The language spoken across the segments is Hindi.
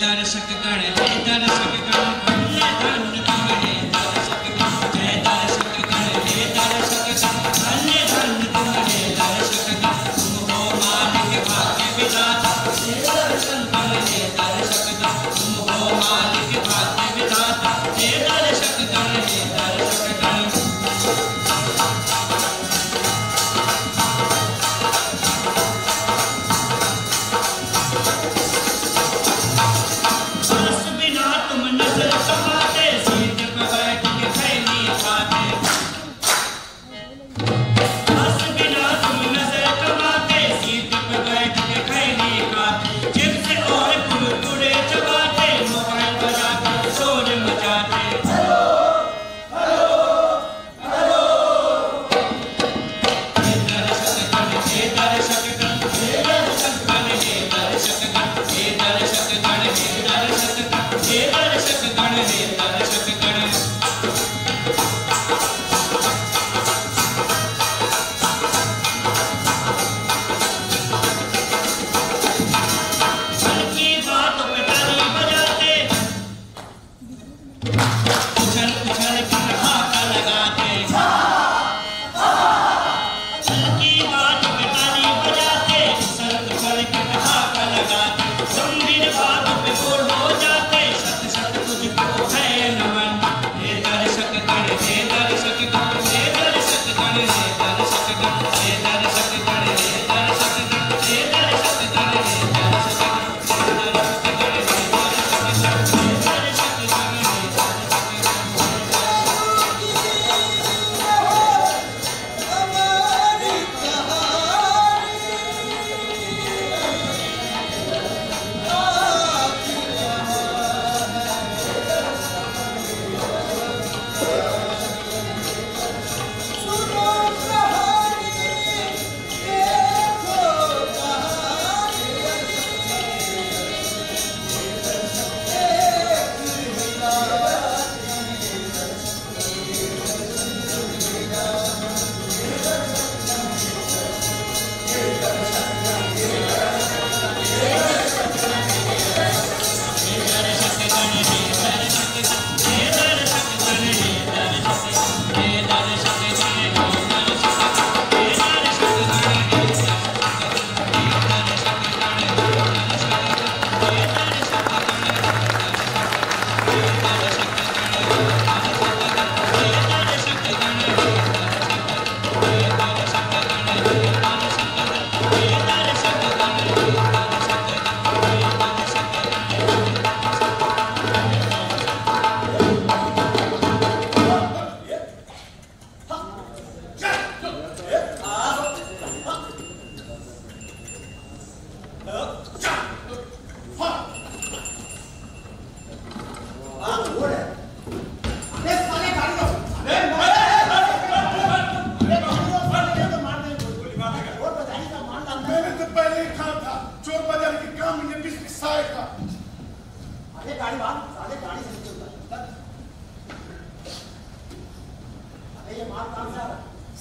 दर्शक गण हे दर्शक गण धन्य धन्य तुम हे दर्शक गण जय दर्शक गण हे दर्शक गण धन्य धन्य तुम हे दर्शक गण तुम हो मालिक भाग्य विधाता हे दर्शन गण हे दर्शक गण तुम हो मालिक भाग्य विधाता हे दर्शक गण हे दर्शक गण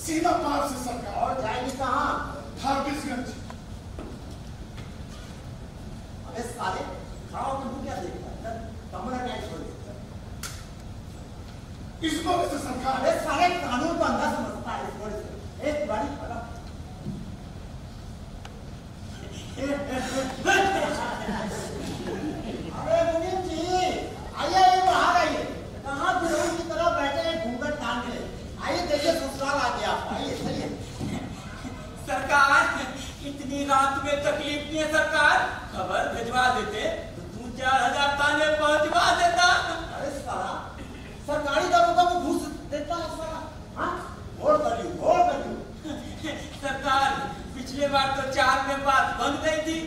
सीधा पार से सरकार और जाएगी कहाँ? फारबिसगंज। अबे साले खाओ तुम क्या देखता है? कमरा क्या छोड़ देता है? इस वजह से सरकार अबे साले कानून को अंधा समझता है इस वजह से। एक बारी पता अरे मुनीम जी आइए बाहर आइए। कहाँ फिरौन की तरह बैठे हैं घूंघट टांग के? आइए देखिए ससुराल आ गया। आइए चलिए। सरकार इतनी रात में तकलीफ नहीं है सरकार, खबर भिजवा देते तो 2-4 ताने पहुंचवा देता। अरे साला सरकारी दरोगा को घूस देता है साला। हाँ घोड़ कर ली सरकार पिछले बार तो 4 में बात बन गई थी,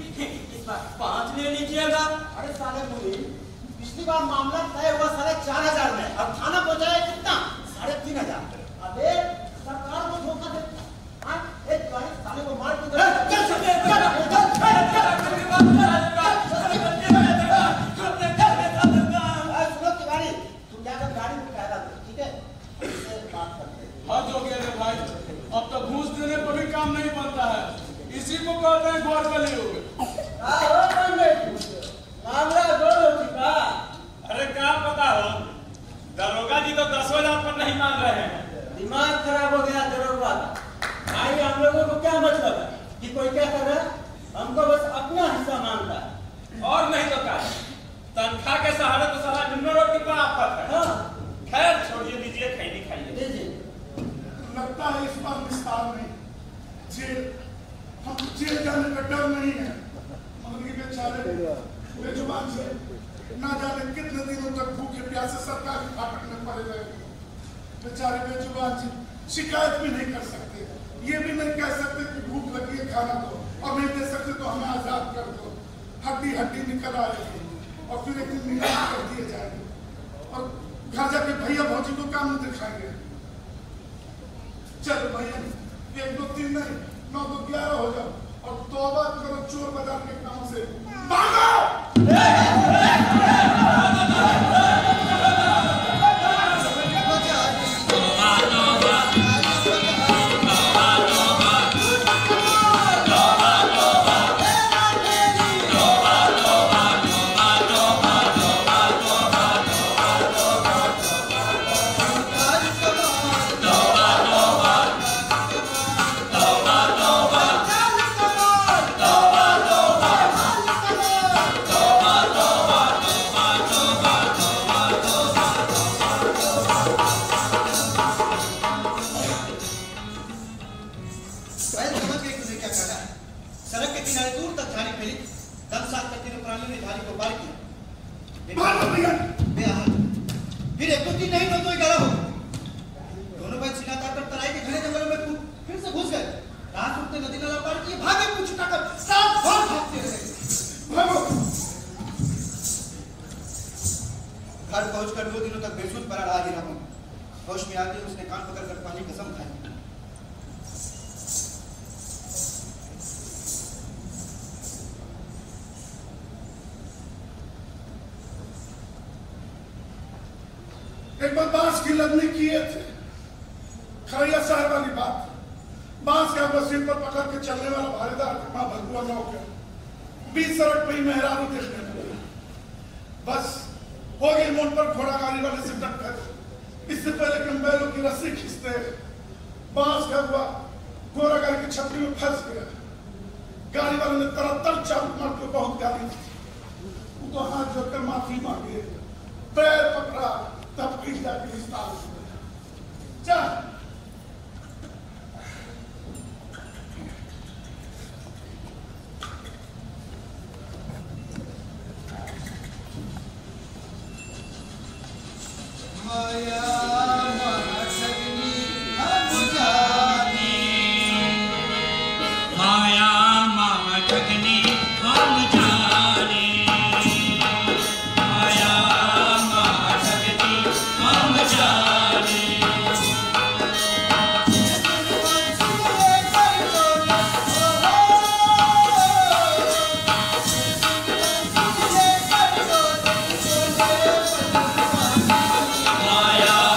इस बार 5 ले लीजिएगा। अरे साले मुनीम पिछली बार मामला तय हुआ 4,500 में, अब थाना पहुंचाया कितना? 3,500। अबे सरकार को धोखा दे। हाँ एक गाड़ी साले को मार के अब तो घूस देने पर भी काम नहीं बनता है, इसी को कहते हैं घोर बली हो गए। मामला जी तो 10,000 पर नहीं मान रहे हैं। दिमाग खराब हो गया जरूर बात। भाई हम लोगों को क्या मतलब है कि कोई क्या कर रहा है, हमको बस अपना हिस्सा मांगता है। और नहीं तो क्या, तनख्वाह के सहारे तो सारा निम्न रोटी पर आफत है। हाँ खैर छोड़िए, दीजिए खैनी खाइए। लीजिए। लगता है इस बार विस्तार नहीं, जेल, हम जेल जाने का डर नहीं है, मगर ये बेचारे बेजुबान से ना जाने कितने दिनों तक भूखे प्यासे सरकारी फाटक में पड़े रहेंगे। बेचारे बेजुबान से शिकायत भी नहीं कर सकते, ये भी नहीं कह सकते कि भूख लगी है खाना दो, और नहीं दे सकते तो हमें आजाद कर दो। हड्डी हड्डी निकल आएगी और फिर एक दिन नीलाम कर दिए जाएंगे, और घर जाके भैया भौजी को काम नहीं दिखाएंगे। चलो भैया 1 2 3 नहीं 9 2 11 हो जाओ और तौबा करो चोर बाजार के काम से भागो। घर पहुंचकर 2 दिनों तक बेसुध पड़ा रहा हीरामन। होश में आते उसने कान पकड़कर पानी कसम खाई। एक बार बांस की लदनी किए थे, खरैया शहर वाली बात। बांस का मशीन पर पकड़ के चलने वाला भारीदार माँ भगुआ नौकर 20 सड़क पे ही मेहरारू देखने लगा। बस हो गई मोड़ पर घोड़ा गाड़ी वाले से टक्कर। इससे पहले कि हम बैलों की रस्सी खींचते, बांस का हुआ घोड़ा गाड़ी की छतरी में फंस गया। गाड़ी वाले ने तरतर चाबुक मार के बहुत गाली दी। वो तो हाथ जोड़कर माफी मांगे, पैर पकड़ा, तब फिर जाके विस्तार चल। माया महाशक्ति हम जाने, माया महाशक्ति हम जाने, माया महाशक्ति हम जाने। माया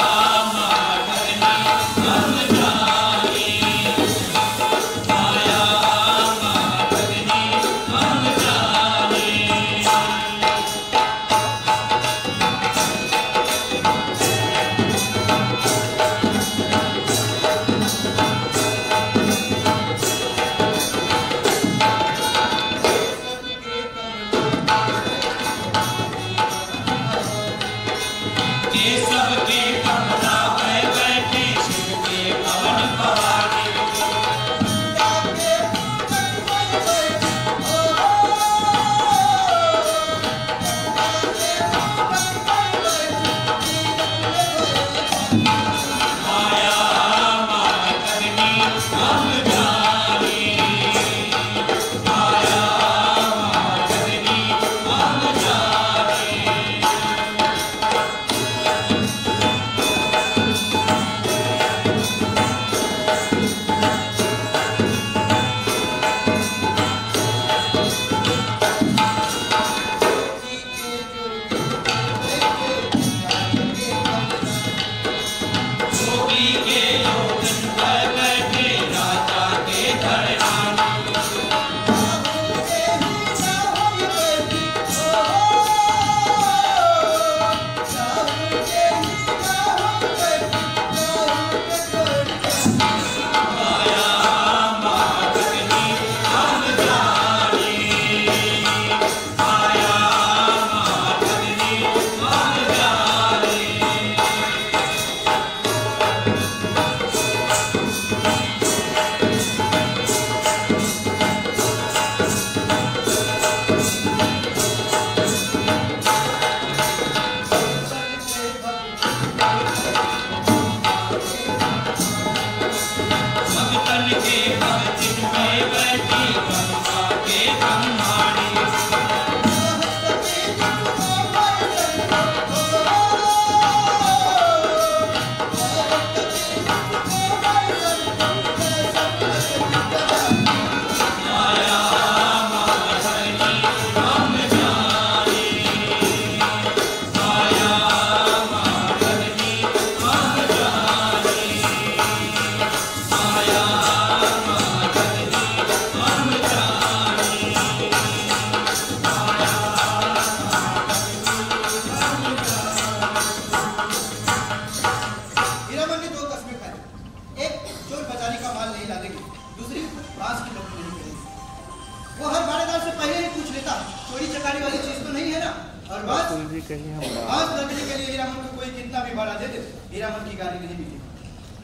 लगता चोरी चकारी वाली चीज तो नहीं है ना। और बस बांस लगने के लिए हीरामन को कोई कितना भी भाड़ा दे दे, हीरामन की गाड़ी नहीं मिलेगी।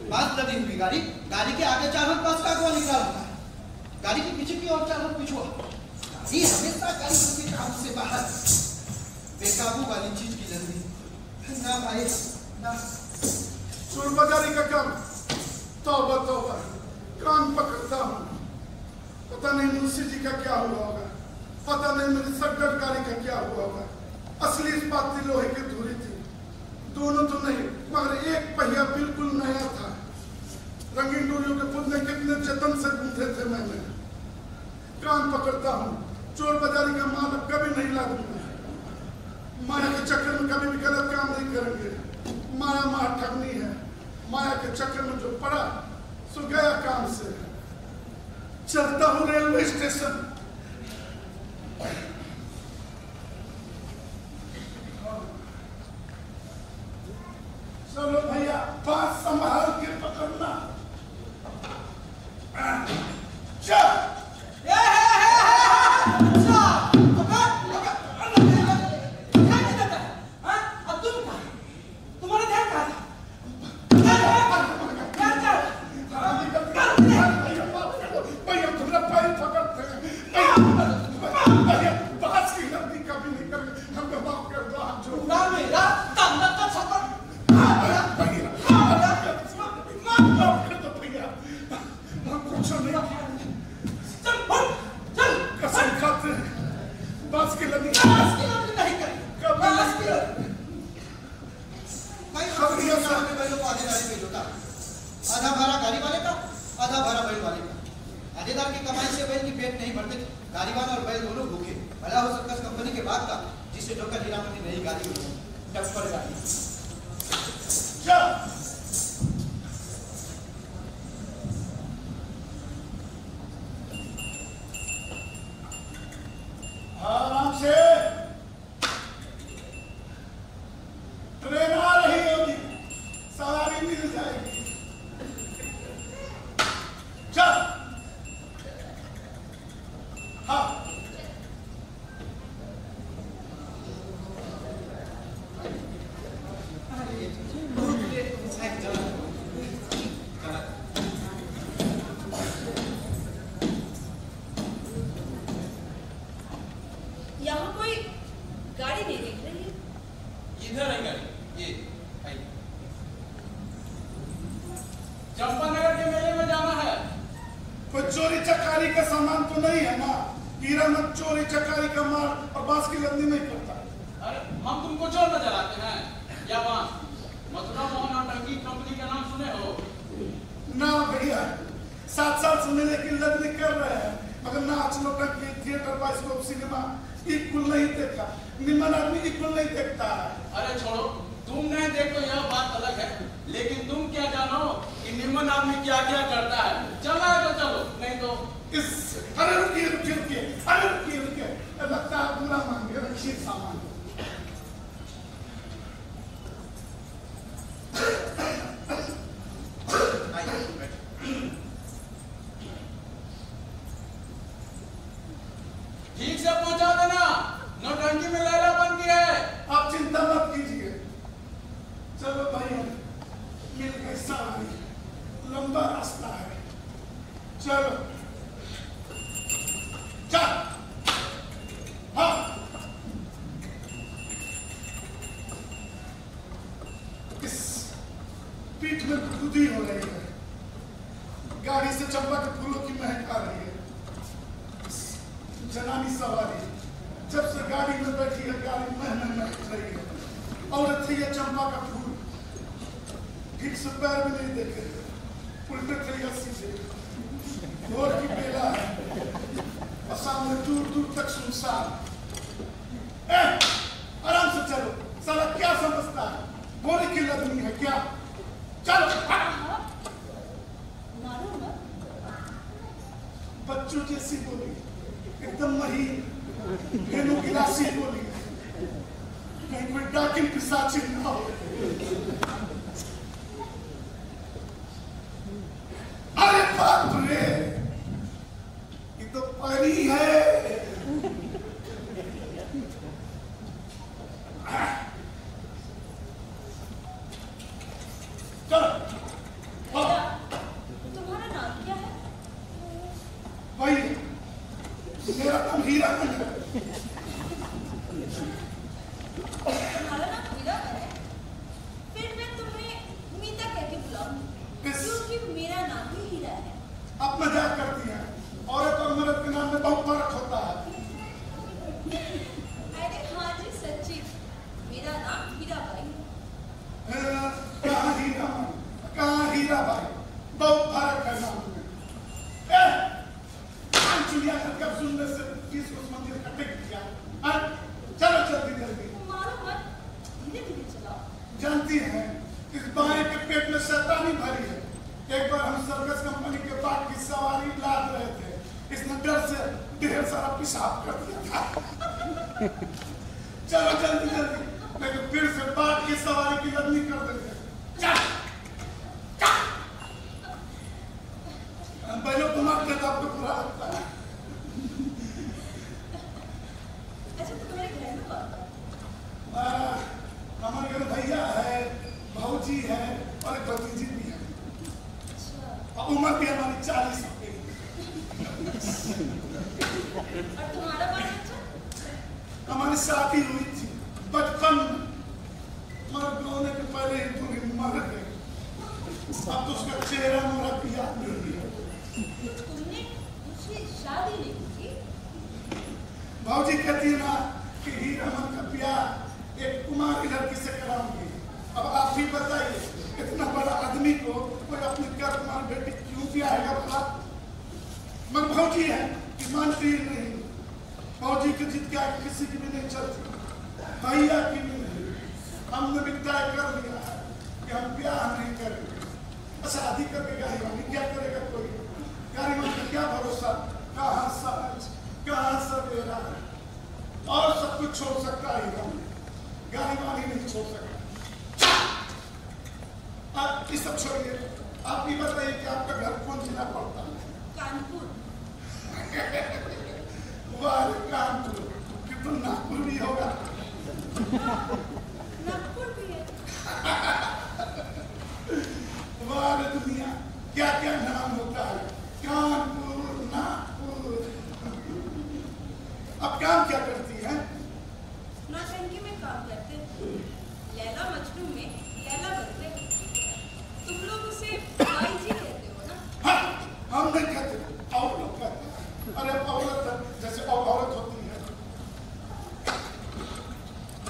बांस लगी हुई गाड़ी, गाड़ी के आगे 4 हाथ बांस का अगवा निकला होता है, गाड़ी के पीछे की ओर 4 हाथ पिछुआ। गाड़ी हमेशा गाड़ी के काम से बाहर, बेकाबू वाली चीज की जल्दी ना भाई ना। चोर बाजारी का काम, तौबा तौबा, कान पकड़ता हूँ। पता नहीं मुंशी जी का क्या हुआ होगा, पता नहीं मेरी सगड़ गाड़ी का क्या हुआ होगा। असली इस्पाती लोहे की धुरी थी, दोनों तो नहीं मगर एक पहिया बिल्कुल नया था। रंगीन डोरियों के पुल में कितने जतन से गूंथे थे मैंने। कान पकड़ता हूँ, चोर बाजारी का माल अब कभी नहीं लागूंगा। माया के चक्कर में कभी भी गलत काम नहीं करेंगे। माया मार ठगनी है, माया के चक्कर में जो पड़ा सो गया काम से। चलता हूँ रेलवे स्टेशन, चलो भैया बात संभाल के पकड़ना। चल आधा भाड़ा गाड़ी वाले का, आधा भाड़ा बैल वाले का। आधेदार की कमाई से बैल की पेट नहीं भरते थे, गाड़ीवान और बैल दोनों भूखे। भला हो सर्कस कंपनी के बाद का जिसे जोकर हीरामन की नई गाड़ी टप्पर गाड़ी। आराम से, ट्रेन आ रही होगी, सवारी मिल जाएगी। चल, हाँ यहाँ कोई गाड़ी नहीं दिख रही है। इधर है गाड़ी, ये आई। चंपानगर के मेले में जाना है। कोई चोरी चकारी का सामान तो नहीं है ना? हीरामन चोरी चकारी का माल और बांस की लंदी नहीं करता। अरे हम तुमको चोर नजर आते हैं या बांस? मथुरा मोहन और टंकी कंपनी का नाम सुने हो? ना भैया, 7 साल सुने लेकिन लंदी कर रहे हैं, मगर नाच नौटंकी थिएटर बाइस्कोप सिनेमा इक्वल नहीं देखा। निम्न आदमी इक्वल नहीं देखता है। अरे छोड़ो, तुम नहीं देखो यह बात अलग है, लेकिन तुम क्या जानो कि निम्न आदमी क्या क्या करता है। चला है तो चलो, नहीं तो अरे रुकिए रुकिए रुकिए, अरे रुकिए रुकिए, लगता है बुरा मांगे, रखिए सामान। ठीक से पहुंचा देना, नौटंकी में लैला बन गई है। आप चिंता मत कीजिए। चलो भाई, मिल गई सवारी, लंबा रास्ता है। चलो चल, हाँ इस पीठ में गुदगुदी हो रही है, गाड़ी से चंपा के फूलों की महक आ रही है। जनानी सवारी जब से गाड़ी में बैठी है, गाड़ी महक महक रही है। औरत थी ये चंपा का फूल, ठीक से पैर भी नहीं देखे, उल्टे थे या सीधे। घोर की बेला है और सामने दूर दूर तक सुनसान। आराम से चलो, साला क्या समझता है? घोड़े की लगनी है क्या? चलो मारो ना। बच्चों जैसी बोली, एकदम महीन गेनू गिलासी बोली, कहीं कोई डाकिन पिशाची ना हो। अरे बाप रे, ये तो परी है। मेरा नाम हीरा है। तुम्हारा नाम हीरा है? फिर मैं तुम्हें मीता कह के बुलाऊंगी, क्योंकि मेरा नाम भी हीरा है। अब मजाक करती है। औरत और मर्द के नाम में बहुत फर्क होता है। अरे हाँ जी सच्ची, मेरा नाम हीरा बाई है। कहाँ हीरा भाई, कहाँ हीरा भाई, बहुत फर्क है नाम में। चिड़िया कब सुनने से किस उस मंदिर का टिक दिया। चलो जल्दी जल्दी। मारो मत, धीरे धीरे चलाओ। जानती हैं इस बाएं के पेट में शैतानी भरी है। एक बार हम सर्कस कंपनी के बाग की सवारी लाद रहे थे, इसने डर से ढेर सारा पेशाब कर दिया था। चलो जल्दी जल्दी, लेकिन फिर से बाग की सवारी की लदनी कर देंगे। बैलो तुम्हारे तो आपको बुरा लगता है। अच्छा तो तुम्हारे घर में कौन है? हमारे घर भैया है, भाऊजी है और एक भतीजी भी है। अच्छा, और उम्र भी हमारी 40 की। और तुम्हारा बाल बच्चा? हमारी शादी हुई थी बचपन में, मर्द होने के पहले ही पूरी मर गई। अब तो उसका चेहरा मेरा भी याद नहीं है। तुमने मुझसे शादी नहीं की? भाऊजी कहती है ना कि हीरा मन का ब्याह एक कुमारी लड़की से कराऊंगी। अब आप भी बताइए, इतना बड़ा आदमी को कोई अपनी क्या कुमारी बेटी क्यों ब्याहेगा भला? मगर भाऊजी है कि मानती ही नहीं। भाऊजी की जिद क्या किसी की भी नहीं चलती, भैया की भी नहीं। हमने भी तय कर लिया है कि हम ब्याह नहीं करेंगे। शादी करके गाड़ी क्या करेगा कोई? गाड़ी का क्या भरोसा, कहाँ समझ, कहाँ सवेरा, और सब कुछ छोड़ सकता है गाड़ी वाली नहीं छोड़ सकता। आप ये सब छोड़िए, आप भी बताइए कि आपका घर कौन जिला पड़ता है? कानपुर। वाह कानपुर, कि तो नागपुर भी होगा। नागपुर भी है। वाह दुनिया, क्या क्या नाम होता है, कानपुर, नागपुर। अब काम क्या करती है? नौटंकी में काम करते हैं। लैला मजनू में लैला बनते हैं। तुम लोग उसे बाई जी कहते हो ना? हाँ, हम नहीं कहते, और लोग कहते हैं। अरे औरत जैसे और औरत होती है।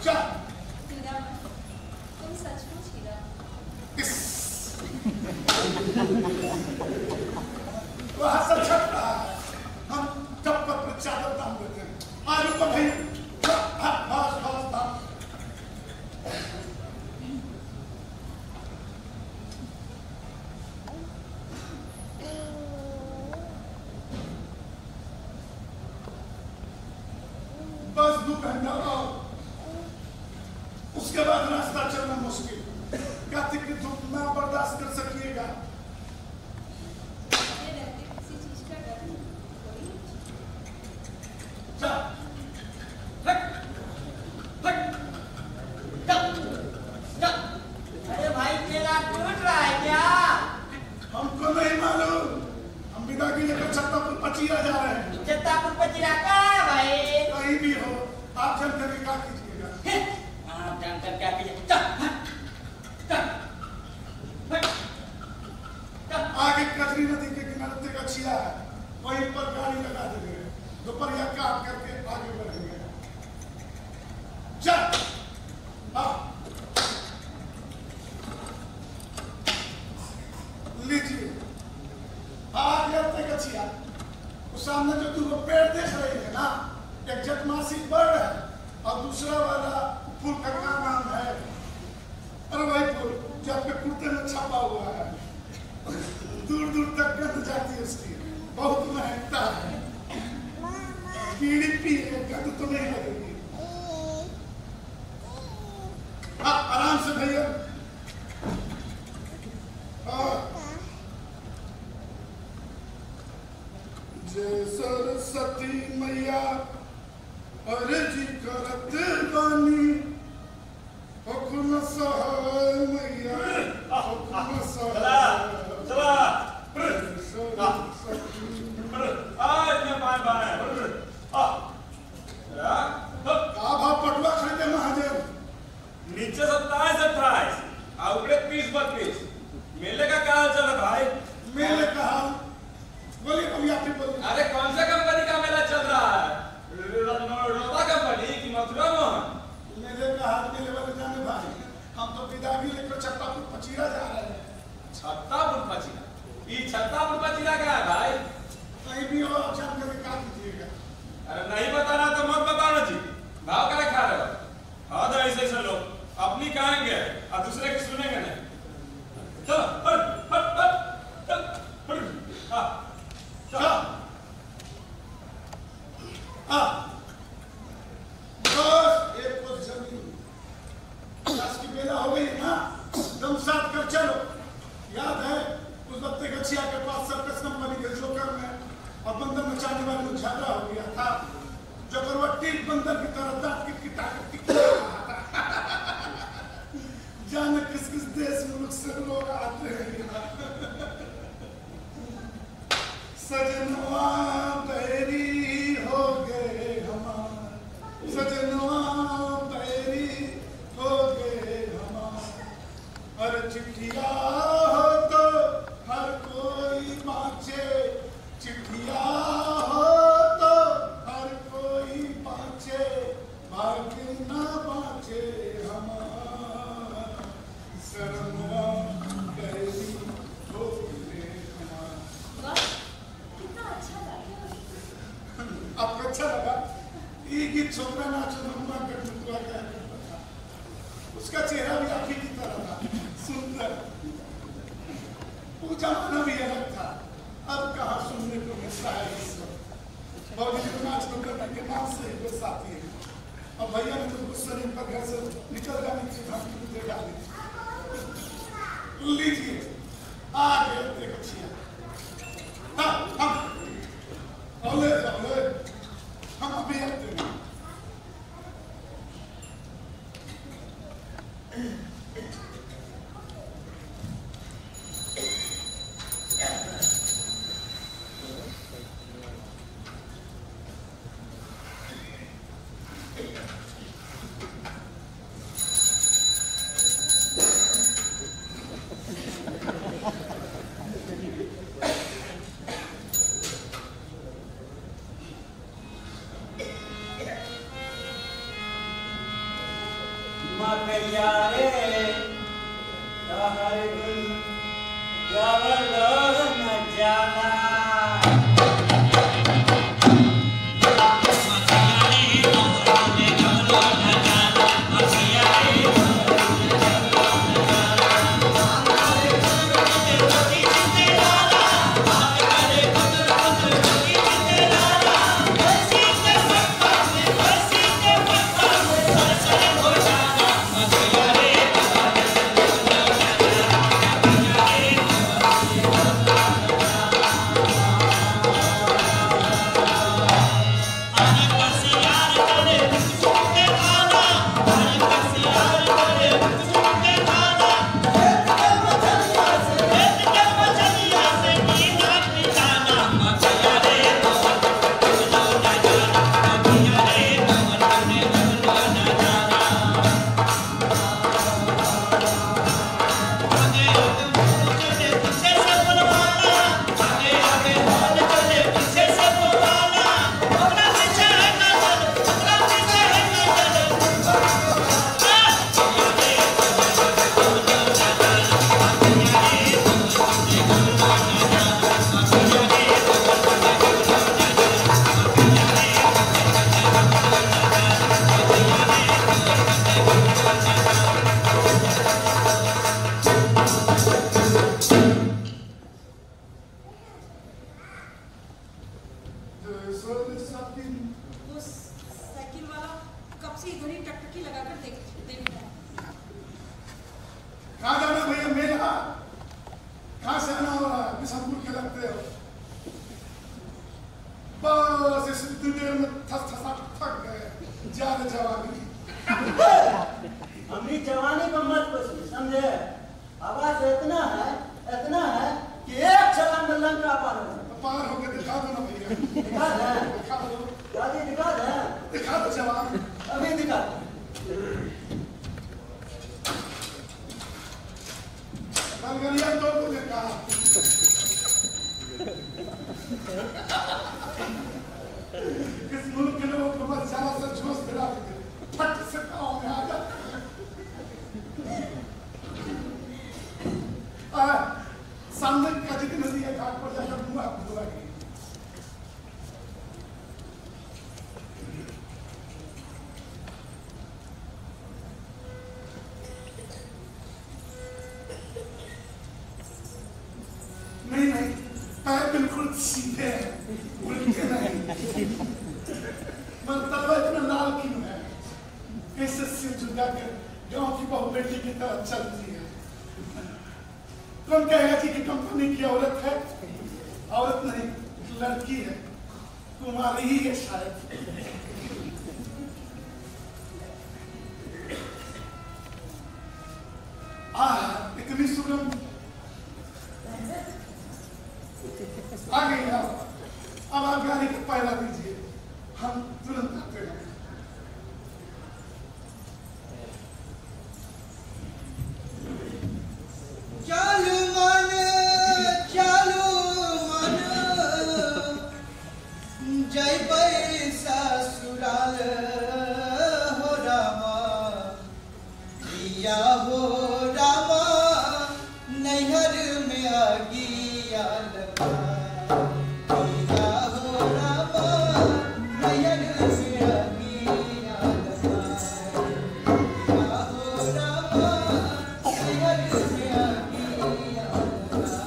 क्या? हीरा, तुम सचमुच हीरा। वहाँ सब छट रहा है, हम टप्पट पर चादर तान देते हैं। आलू को भाई भास भास भास। बस 2 घंटा और उसके बाद रास्ता चलना मुश्किल। कहते कि धूप ना बर्दाश्त कर सकिएगा। ये रहते किसी चीज का डर थोड़ी। अरे भाई केला टूट रहा है क्या? हमको नहीं मालूम, हम विदा के लेकर छत्तापुर पचीरा जा रहे हैं। छत्तापुर पचीरा कहाँ भाई? कहीं भी हो, आप जानकर क्या कीजिएगा? आप जानकर क्या कीजिए? आगे कजरी नदी के किनारे तक अच्छिया है, वहीं पर गाड़ी लगा देंगे, दोपहरिया काट करके आगे बढ़ेंगे। चल, लीजिए, आगे तक अच्छिया। उस सामने जो तुम पेड़ देख रही है ना, एक जटमासी बर्ड है और दूसरा वाला फूल का क्या नाम है? अरे भाई फूल जो आपके कुर्ते में छपा हुआ है, दूर दूर तक गंध जाती है उसकी, बहुत महकता है। बीड़ी पी गंध तो नहीं लगेगी। आप आराम से भैया। जय सरस्वती मैया अर्जी करत बानी, हुक्म सहाय मैया, हुक्म सहाय। 31-32 मेले का क्या हाल चल रहा है भाई? मेले का हाल बोलिए भैया, आप ही बोलिए। अरे कौन सा कंपनी का मेला चल रहा है? रोबा कंपनी की मथुरा मोहन? मेले का हाल मेले वाले जाने भाई, हम तो विदागी लेकर छत्तापुर पचीरा जा रहे हैं। छत्तापुर पचीरा? ये छत्तापुर पचीरा क्या है भाई? कहीं भी हो आप जान करके क्या कीजिएगा? अरे नहीं बताना तो मत बताना जी, भाव क्या खा रहे हो? हाँ तो ऐसे लोग अपनी कहेंगे और दूसरे की सुनेंगे नहीं। चलो हट हट हट हट हाँ चलो हाँ बस एक कुछ जमीन आज की बेला हो गई ना, दम साथ कर चलो। याद है उस वक्त गछिया के पास सर्कस कंपनी के जोकर में और बंदर मचाने वाले में झगड़ा हो गया था। जोकर वो टीक बंदर की तरह दांत की किटा के टिक रहा था। जाने किस किस देश मुल्क से लोग आते हैं। सजनवा बैरी हो गए हमारे, सजनवा बैरी हो गए हमारे। हर चिट्ठिया हो तो हर कोई बाँचे, चिट्ठिया हो तो हर कोई बाँचे, भाग्य ना बाँचे हमारा। सजनवा बैरी हो गए हमारे। वाह, कितना अच्छा गाया। आपको अच्छा लगा? ये गीत छोकरा नाचो नम्मा कर टुकड़ा क्या करता था, उसका चेहरा भी आप ही की तरह था, सुंदर। वो जमाना भी अलग था, अब कहाँ सुनने को मिलता है इस वक्त। और ये नाच नम्मा के नाम से वो साथी है। और भैया ने तो गुस्से में पर घर से निकल जाने की धमकी मुझे डाली। लीजिए आ गए देखो छिया। हाँ हम औले हम अभी आते हैं। गलगलिया तो मुझे कहा इस मुल्क के लोगों को मत ज्यादा से जोश दिला देते फट से पाँव में आ जाते सामने काजी की नदी के घाट पर जाकर मुंह आप धोला गई नहीं नहीं पैर बिल्कुल सीधे हैं उल्टे नहीं मन तलवा इतना लाल क्यों है कैसे सिर झुका कर गांव की बहू बेटी की तरह चलती है कौन कहेगा कि कंपनी की औरत है औरत नहीं लड़की है कुमारी ही है शायद इतनी सुगंध आ गई अब आप गाड़ी का पहला दीजिए हम तुरंत आते हैं चालू मन जय पैसा सुराल हो रामा दिया हो रामा नैहर में आगिया लगा दिया हो रामा नैहर में आगिया लगा दिया हो रामा नैहर में आगिया लगा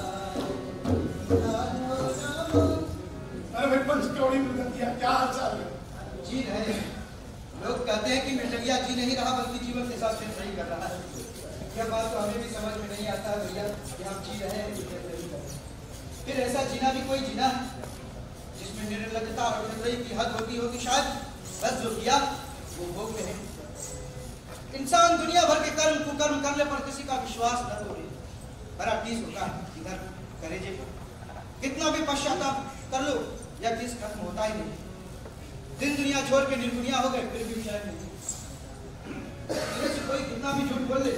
अरे भाई पंचकौड़ी में दिया क्या हाल चाल है जी रहे लोग कहते हैं कि मिर्जलिया जी नहीं रहा बल्कि जीवन के साथ सही कर रहा है यह बात तो हमें भी समझ में नहीं आता भैया कि हम जी रहे हैं कि सही कर रहे हैं फिर ऐसा जीना भी कोई जीना है जिसमें निर्लजता और निर्दयी की हद होती होगी शायद बस जो किया वो भोग में है इंसान दुनिया भर के कर्म कुकर्म करने पर किसी का विश्वास न तोड़े बड़ा टीस होता है इधर करे जे कितना भी पश्चाताप कर लो यह टीस खत्म होता ही नहीं दिन दुनिया छोड़ के निर्दुनिया हो गए फिर भी शायद नहीं कोई कितना भी झूठ बोल ले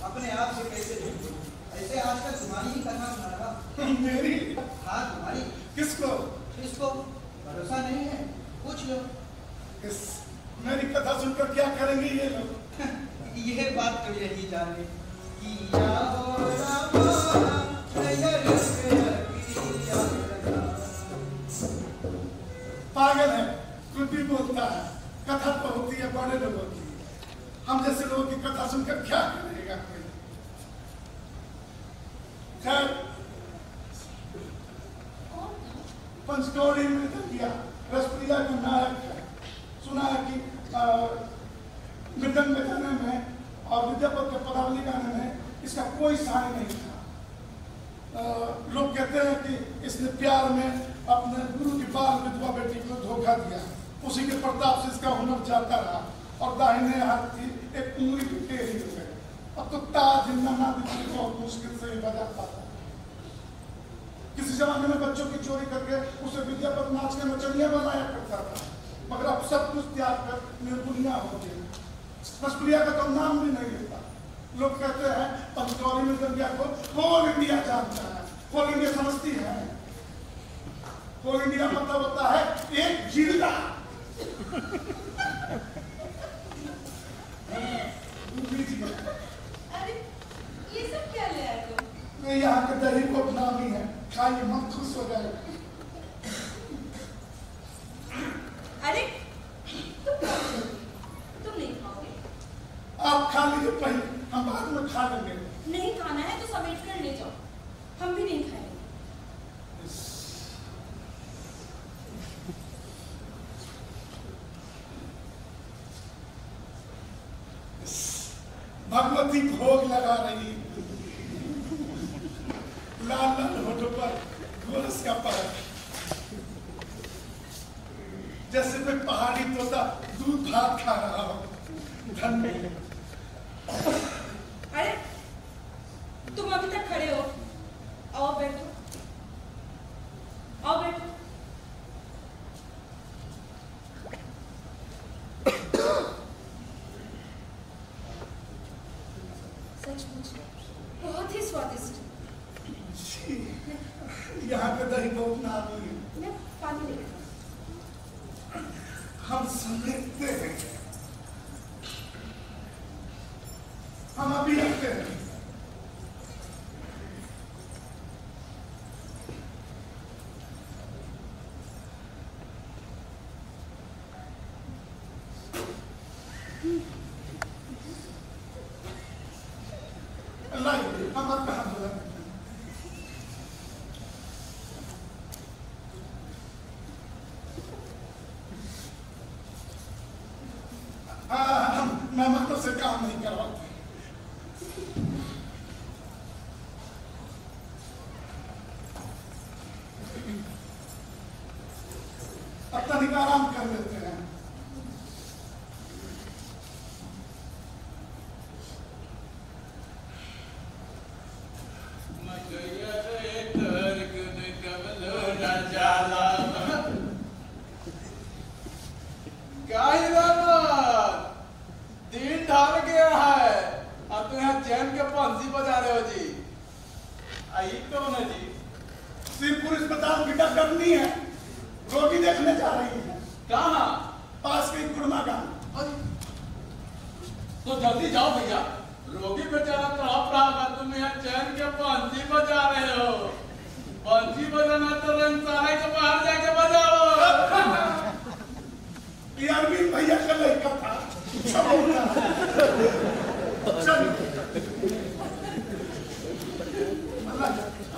अपने आप से कैसे झूठ बोले ऐसे आजकल तुम्हारी ही करना सुना रहा मेरी हाँ तुम्हारी किसको किसको भरोसा नहीं है पूछ लो इस मेरी कथा सुनकर क्या करेंगे ये लोग यह बात तो यही जाने कि या हो रामा नैहर में आगिया लगा। पागल है कुछ भी बोलता है कथा तो होती है बड़े लोगों की हम जैसे लोगों की कथा सुनकर क्या करेगा कोई खैर पंचकौड़ी में दिया रसप्रिया का नायक है सुना है कि मृदंग गाने में और विद्यापति के पदावली गाने में इसका कोई सानी नहीं था लोग कहते हैं कि इसने प्यार में अपने गुरु की बाल विधवा बेटी को धोखा दिया उसी के प्रताप से इसका हुनर जाता रहा और दाहिने हाथ की एक उंगली की टेढ़ी हो गई अब तो ताज ना बहुत मुश्किल से ही बजा पाता किसी जमाने में बच्चों की चोरी करके उसे विद्यापति नाच के नचनिया बनाया करता था मगर अब सब कुछ त्याग कर निर्गुनिया हो गया रसप्रिया का तो नाम भी नहीं लेता लोग कहते हैं पंचकौड़ी में गंगा को होल इंडिया जानता है होल इंडिया समझती है होल इंडिया मतलब होता है एक जिला अरे ये सब क्या ले आए तुम यहाँ के दही को नामी है खाइए मन खुश हो जाएगा अरे तुम नहीं खाओगे आप खा लीजिए पहले हम बाद में खा लेंगे नहीं खाना है तो समेट कर ले जाओ हम भी नहीं खाएंगे भगवती भोग लगा रही लाल लाल होठों पर गोरस का परख जैसे मैं पहाड़ी तोता दूध भात खा रहा हूं धन्य अरे तुम अभी तक खड़े हो आओ बैठो आओ बैठो सचमुच बहुत ही स्वादिष्ट छी, यहाँ पे दही बहुत नामी है। मैं पानी लेकर हम समझते हैं, हम अभी आते हैं। अल्लाह हम आपका हाथ बुला हम मेहमानों से काम नहीं करवाते। अब तनिक आराम कर लेते हैं। दिन ढल गया है और तुम यहाँ चैन के पंसी बजा रहे हो जी। आई कौन है जी? सिरपुर अस्पताल की डॉक्टरनी है, रोगी देखने जा रही है। कहाँ? पास के कुर्मा गांव। तो जल्दी जाओ भैया, रोगी बेचारा तड़प रहा है, तुम यहाँ चैन के पंसी बजा रहे हो। पंसी बजाना तो रंगसारा के बाहर जाके बजाओ। ये अरविंद भैया का लड़का था, चलो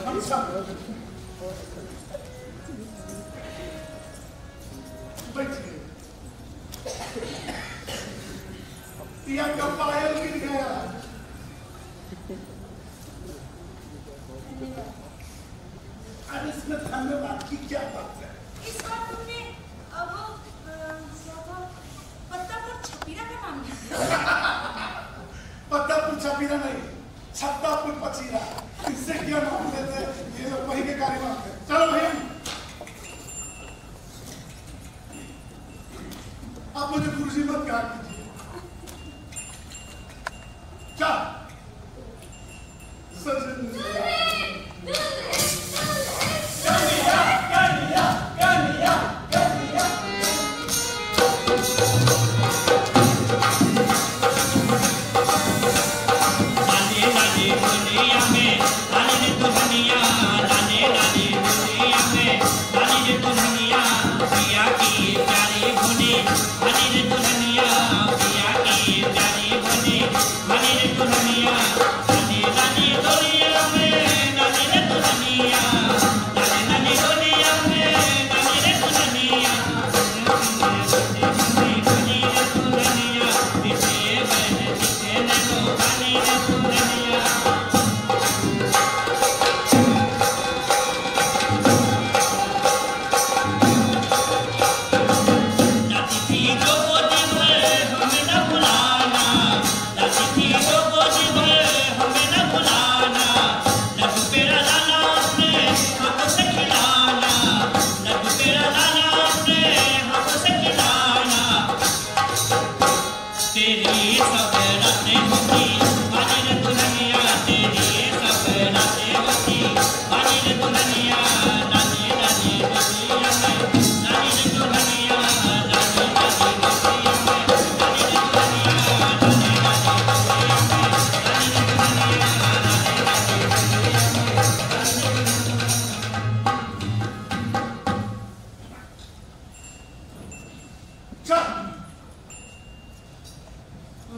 हम सब बैठिए। पिया का पायल गिर गया। अरे इसमें धन्यवाद की क्या बात है? इस बार तुमने अब पत्तापुर छपीरा का नाम लिया। पत्तापुर छपीरा नहीं, छत्तापुर पचीरा। इससे क्या नाम लेते? ये लोग वही के कार्यक्रम है। चलो भैया, आप मुझे कुर्सी मत काट दीजिए। क्या सजन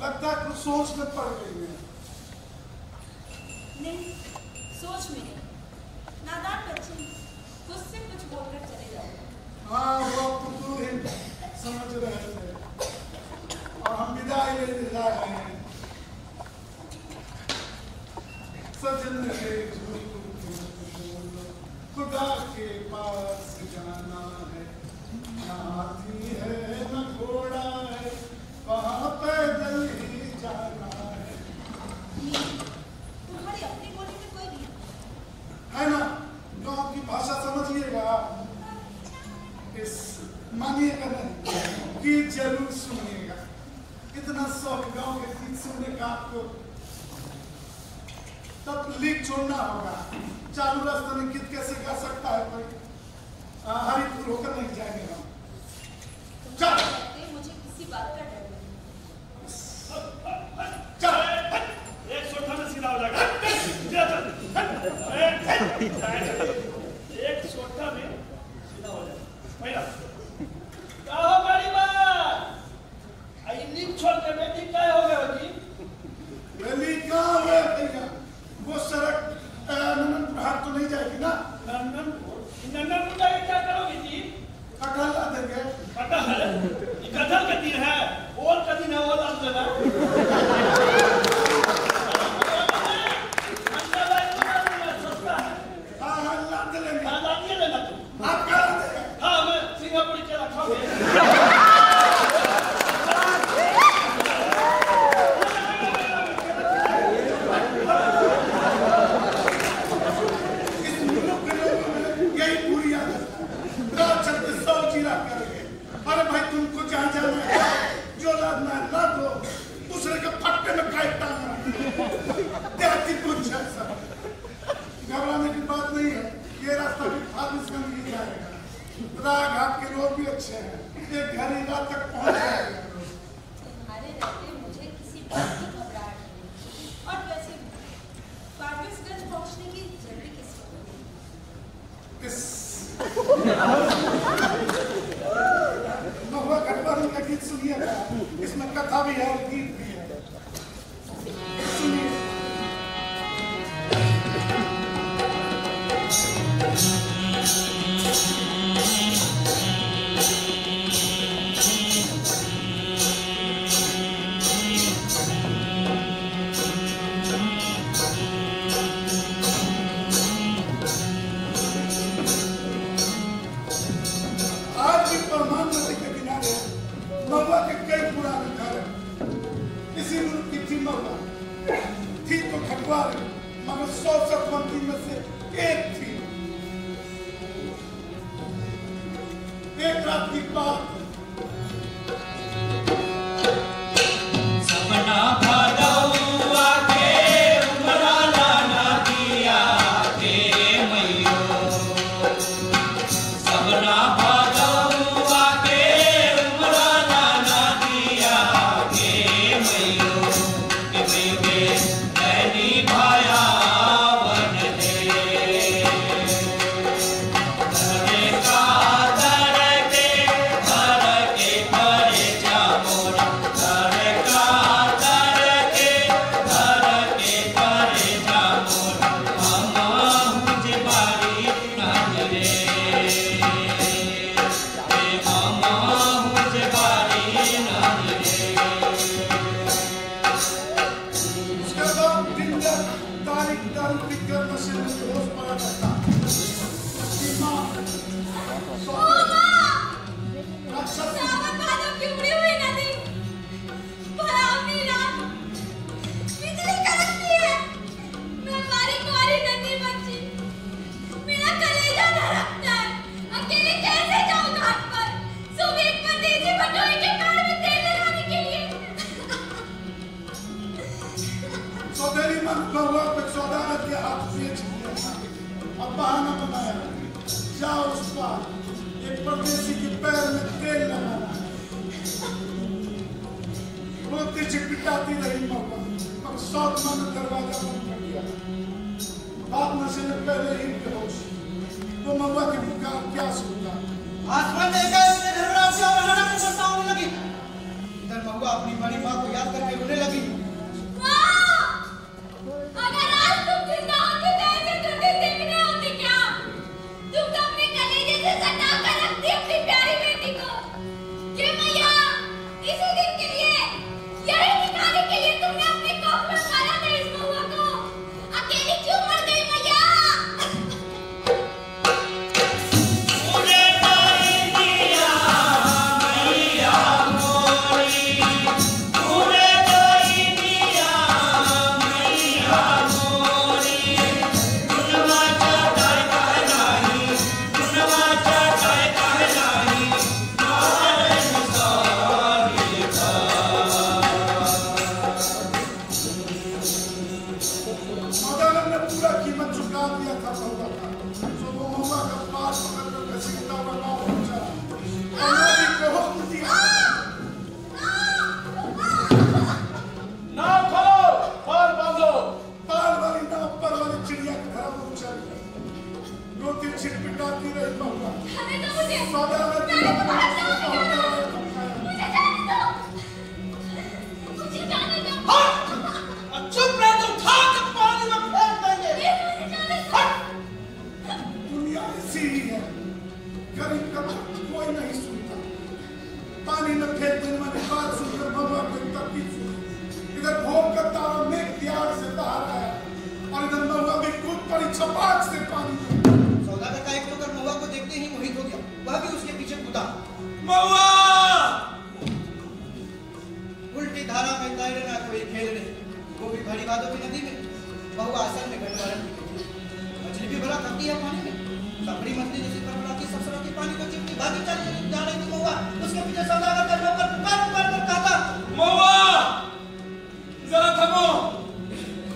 लगता है कुछ सोच में पड़ गई है। नहीं, सोच में नहीं। नादान बच्चे खुद से कुछ बोलकर चले जाओ। हाँ, वो तो ही समझ रहे थे और हम विदाई लेने जा रहे हैं। सजन है खुदा के पास जाना है, ना हाथी है न घोड़ा है, वहाँ पैदल ही जाना है। तुम्हारी अपनी बोली में कोई नहीं है ना? गाँव की भाषा समझिएगा, इस मानिएगा नहीं कि जरूर सुनिएगा। इतना शौक गाँव के गीत सुनने का आपको, तब लिख छोड़ना होगा। चालू रास्ता में गीत कैसे गा सकता है कोई? हरिपुर होकर नहीं जाएंगे हम। चल मुझे किसी बात का डर नहीं। चल एक सोटा में सीधा हो जाएगा। एक सोटा में सीधा हो जाएगा। भैया क्या हो गरीबा? आई नींद छोड़ के बेटी क्या हो गए जी? गली कहाँ है भैया? वो सड़क नंदनपुर हाट तो नहीं जाएगी ना? नंदनपुर जाके क्या करोगी जी? कटहल ला देंगे। कटहल? ये कटहल का दिन है। और का दिन है, वो ला देना। सस्ता है। हाँ ला दे लेंगे। हाँ ला दिए लेना तुम। आप क्या ला देंगे? हाँ मैं सिंगापुरी के रखाऊंगा। अरे भाई तुमको जहाँ जाना है जो लादना है ला दो, दूसरे के फट्टे में काट डालना। देहाती कुछ ऐसा घबराने की बात नहीं है। ये रास्ता भी फारबिसगंज ही जाएगा। राघाट के रोड भी अच्छे हैं। एक घड़ी रात तक पहुँच जाएगा। तुम्हारे रहते मुझे किसी बात की घबराहट नहीं। और वैसे फारबिसगंज पहुंचने की जल्दी किस महुआ गठबंधन का गीत सुनिएगा। इसमें कथा भी है और गीत भी है। सुनिए। आज भी परमान नदी के किनारे महुआ के कई पुराने घर हैं। इसी मुल्क की थी महुआ। थी तो खटवार मगर 100 सतवंती में से एक थी। एक रात की बात सपना भादौआ के उमरा लाना दिया के मैयो। सपना भादौआ के उमरा लाना दिया के मैयो। के मैयो के नैनी भाया वन दे। धरे का धर के करे जा मोरा। धरे का धर के करे जा मोरा। मामा मुझे बारी नान रे। मामा मुझे बारी नान रे। उसके बाद दिन रात तारीख दारू पीकर नशे में बेहोश पड़ा रहता। उसकी माँ राक्षस सावन भादों की उड़ी हुई नदी, भरावनी रात, बिजली कड़कती है। मैं बारी नदी बच्ची, मेरा कलेजा धड़कता है। अकेले कैसे जाऊं घाट पर? सुबह एक परदेसी बटोही के पैर में तेल लगाने के लिए। सौदेली मन महुआ पे सौदागर के हाथ बेच दिया था। अब बहाना बनाया जाओ उस पार एक परदेसी के पैर में तेल लगाना है। रोती चिटपिटाती रही महुआ। अब सौत मन दरवाजा बंद कर दिया। बाप नशे में पहले ही बेहोश। वो महुआ की पुकार क्या सुनता। आसमान देखा उसने धर्मराज से और हनन को साउंड लगी। इधर महुआ अपनी बड़ी माँ को याद करके रोने लगी। माँ, अगर आज तुम जिंदा होती तो ऐसे टूटे दिखने होती क्या? तुम तो अपने कलेजे से सटा कर रखती अपनी प्यारी बेटी को। कि मैया, इसी दिन के लिए, यही दिखाने के लिए तुमने अपने कोख में पाला था इस महुआ को। अकेली क्यों मर गई मैया? मुझे बारी दिया छिटपिटाती रही महुआ। जाने दो मुझे। सौदा में मुझे जाने दो। मुझे जाने दो। चुप रह, तो उठा के पानी में फेंक देंगे। मुझे जाने दो। दुनिया ऐसी ही है, गरीब का कोई नहीं सुनता। पानी में फेंक देने वाली बात सुनकर महुआ को तरकीब सुनी। इधर भोग का तारा मेघ त्याग से बाहर आया और इधर महुआ भी कूद पड़ी छपाक से पानी में। सौदागर का एक नौकर महुआ को देखते ही मोहित हो गया, वह भी उसके पीछे कूदा। महुआ! उल्टी धारा में तैरे ना कोई खेल रहे, वो भी भरी बातों की नदी में। महुआ असल में गंडवारन की थी। मछली भी भरा थकती है पानी में। सबड़ी मछली जैसी फड़फड़ाती ससुराती पानी को चिपटी भागी जा रही थी महुआ। उसके पीछे सौदागर का नौकर पुकार पुकार कर कहता, महुआ! जरा थमो,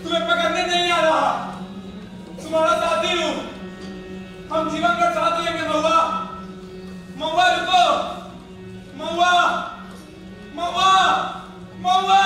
तुम्हें पकड़ने नहीं आ रहा। तुम्हारा साथी हूँ, हम जीवन का साथ लेंगे महुआ। महुआ रुको, महुआ, महुआ, महुआ!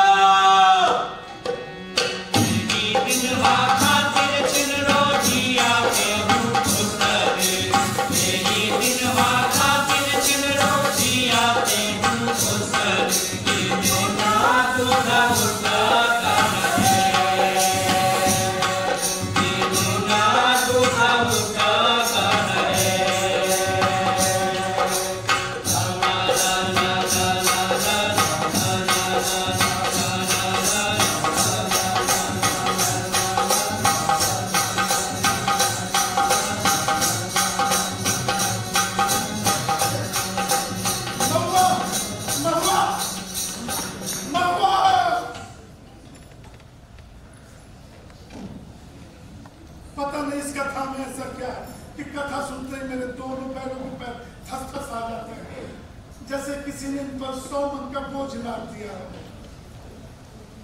पता नहीं इस कथा में ऐसा क्या है कि कथा सुनते ही मेरे दोनों पैरों के पैर थस-थस आ जाते हैं, जैसे किसी ने इन पर 100 मन का बोझ लाद दिया हो।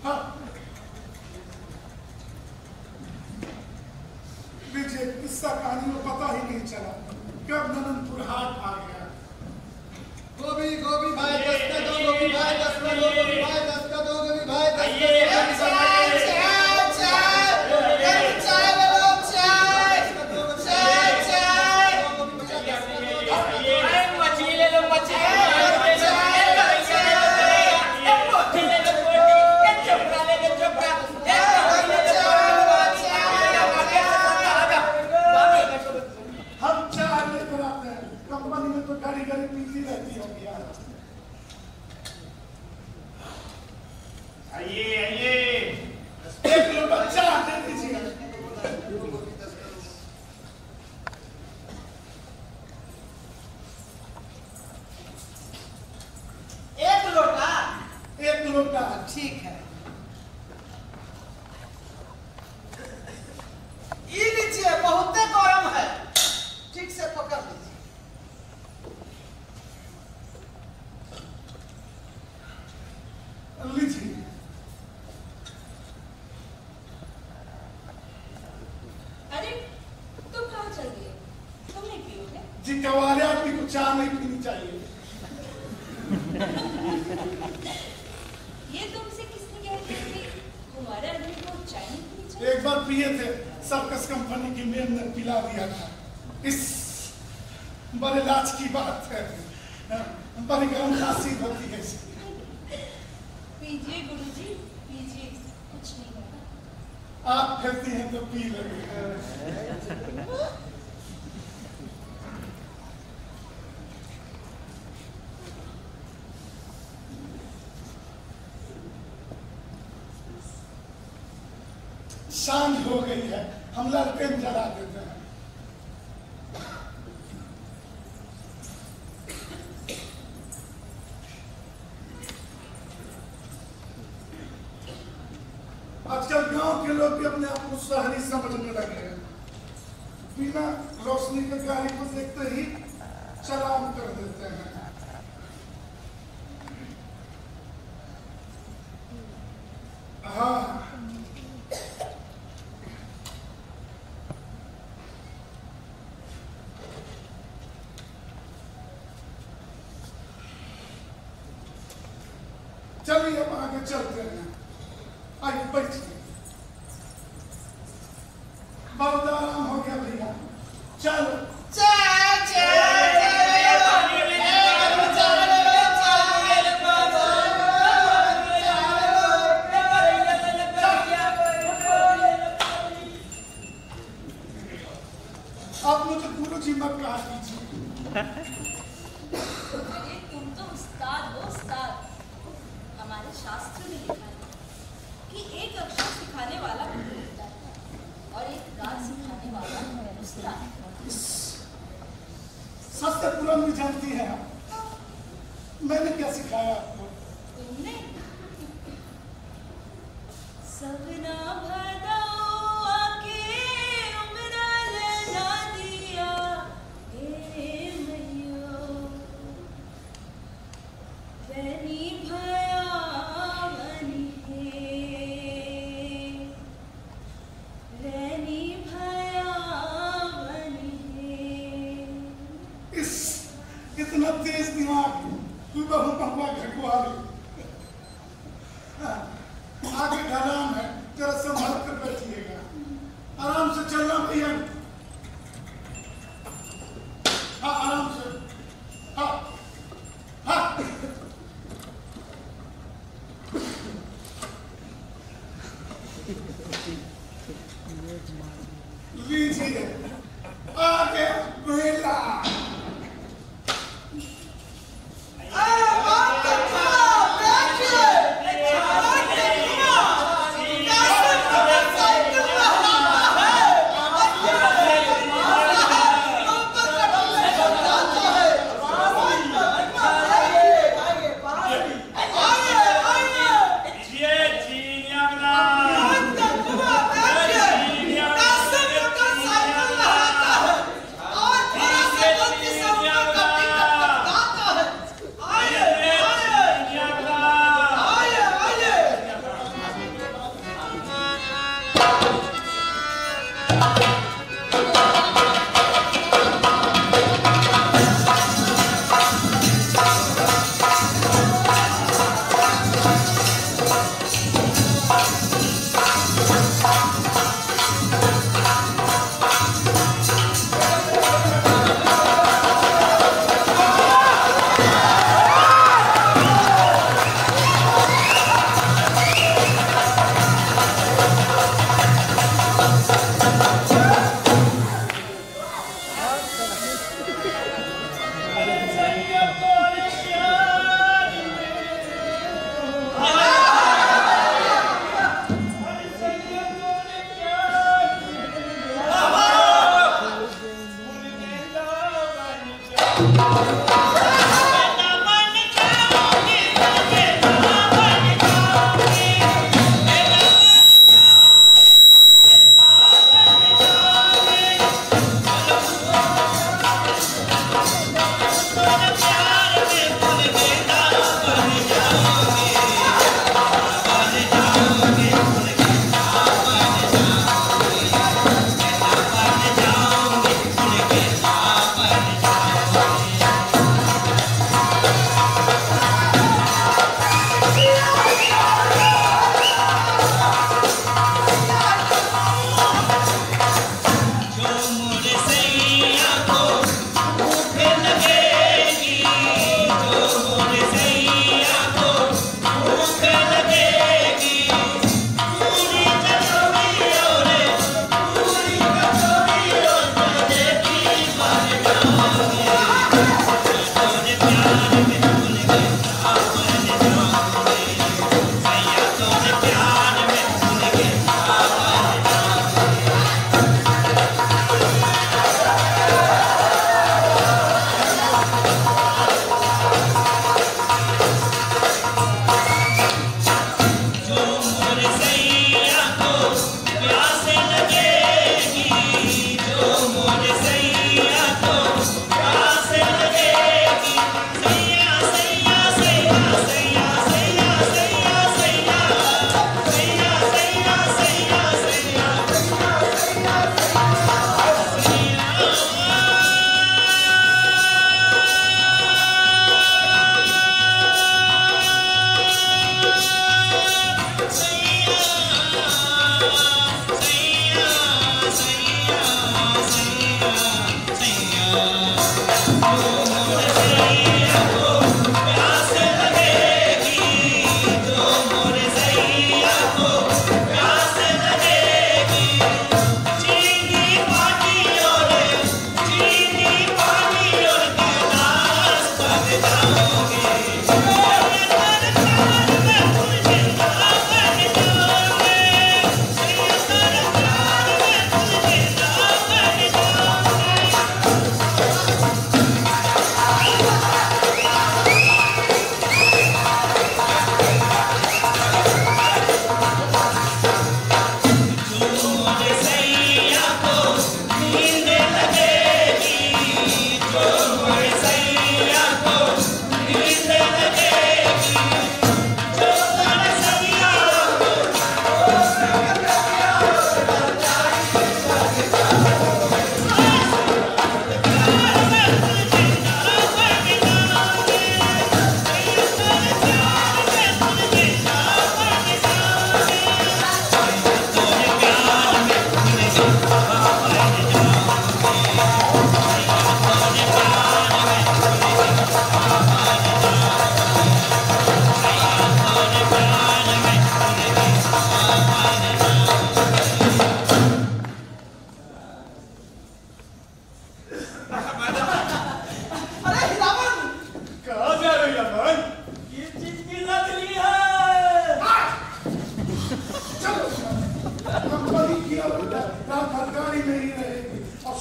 हाँ, लीजिए, किस्सा कहानी में पता ही नहीं चला कब ननंदपुर हाट आ गया। गोभी गोभी भाई 10 का दो, गोभी भाई 10 का दो, गोभी भाई 10 का दो, गोभी भाई 10 का दो। हम चाय लेकर आते हैं, कंपनी में तो गाड़ी गाड़ी पीती रहती होगी यार। आइए आइए। एक लो बच्चा दे दीजिए। एक लोटा। एक लोटा। ठीक है। ये लीजिए, बहुत गरम है, ठीक से पकड़ लीजिए। लीजिए। अरे तुम कहाँ चल गए? तुम नहीं पियोगे? जी, कवाले आदमी को चाय नहीं पीनी चाहिए। ये तुमसे किसने कह दिया कि तुम्हारे आदमी को चाय नहीं पीनी चाहिए? एक बार पिए थे, सर्कस कंपनी की मेम ने पिला दिया था। इस बड़े लाज की बात है, बड़ी गरम खांसी होती है इसकी। पीजिए गुरुजी, पीजिए, कुछ नहीं होगा। आप कहती हैं तो पी लगे। सांझ हो गई है, हम लालटेन जला देते हैं। आजकल गांव के लोग भी अपने आप को शहरी समझने लगे हैं। बिना रोशनी के गाड़ी को देखते ही चालान कर देते हैं। हाँ, चलिए अब आगे चलते हैं। आइए बैठिए। बहुत आराम हो गया भैया, चलो आप मुझे गुरु जी मत कहा कीजिए। अरे तुम तो उस्ताद हो उस्ताद। हमारे शास्त्र में लिखा है कि एक अक्षर सिखाने वाला गुरु होता है और एक राग सिखाने वाला उस्ताद। सच से पूरा नहीं जानती है आप। मैंने क्या सिखाया आपको? तुमने सपना भरा आके उमरा लेना दिया हे मैया रनी भया बनी है रनी भया बनी है। इतना तेज दिमाग बहु बहुआ घटवाली। आगे ढलान है, जरा संभाल कर बैठिएगा। आराम से चलना भैया। हाँ आराम से। हाँ हाँ लीजिए आगे बेला।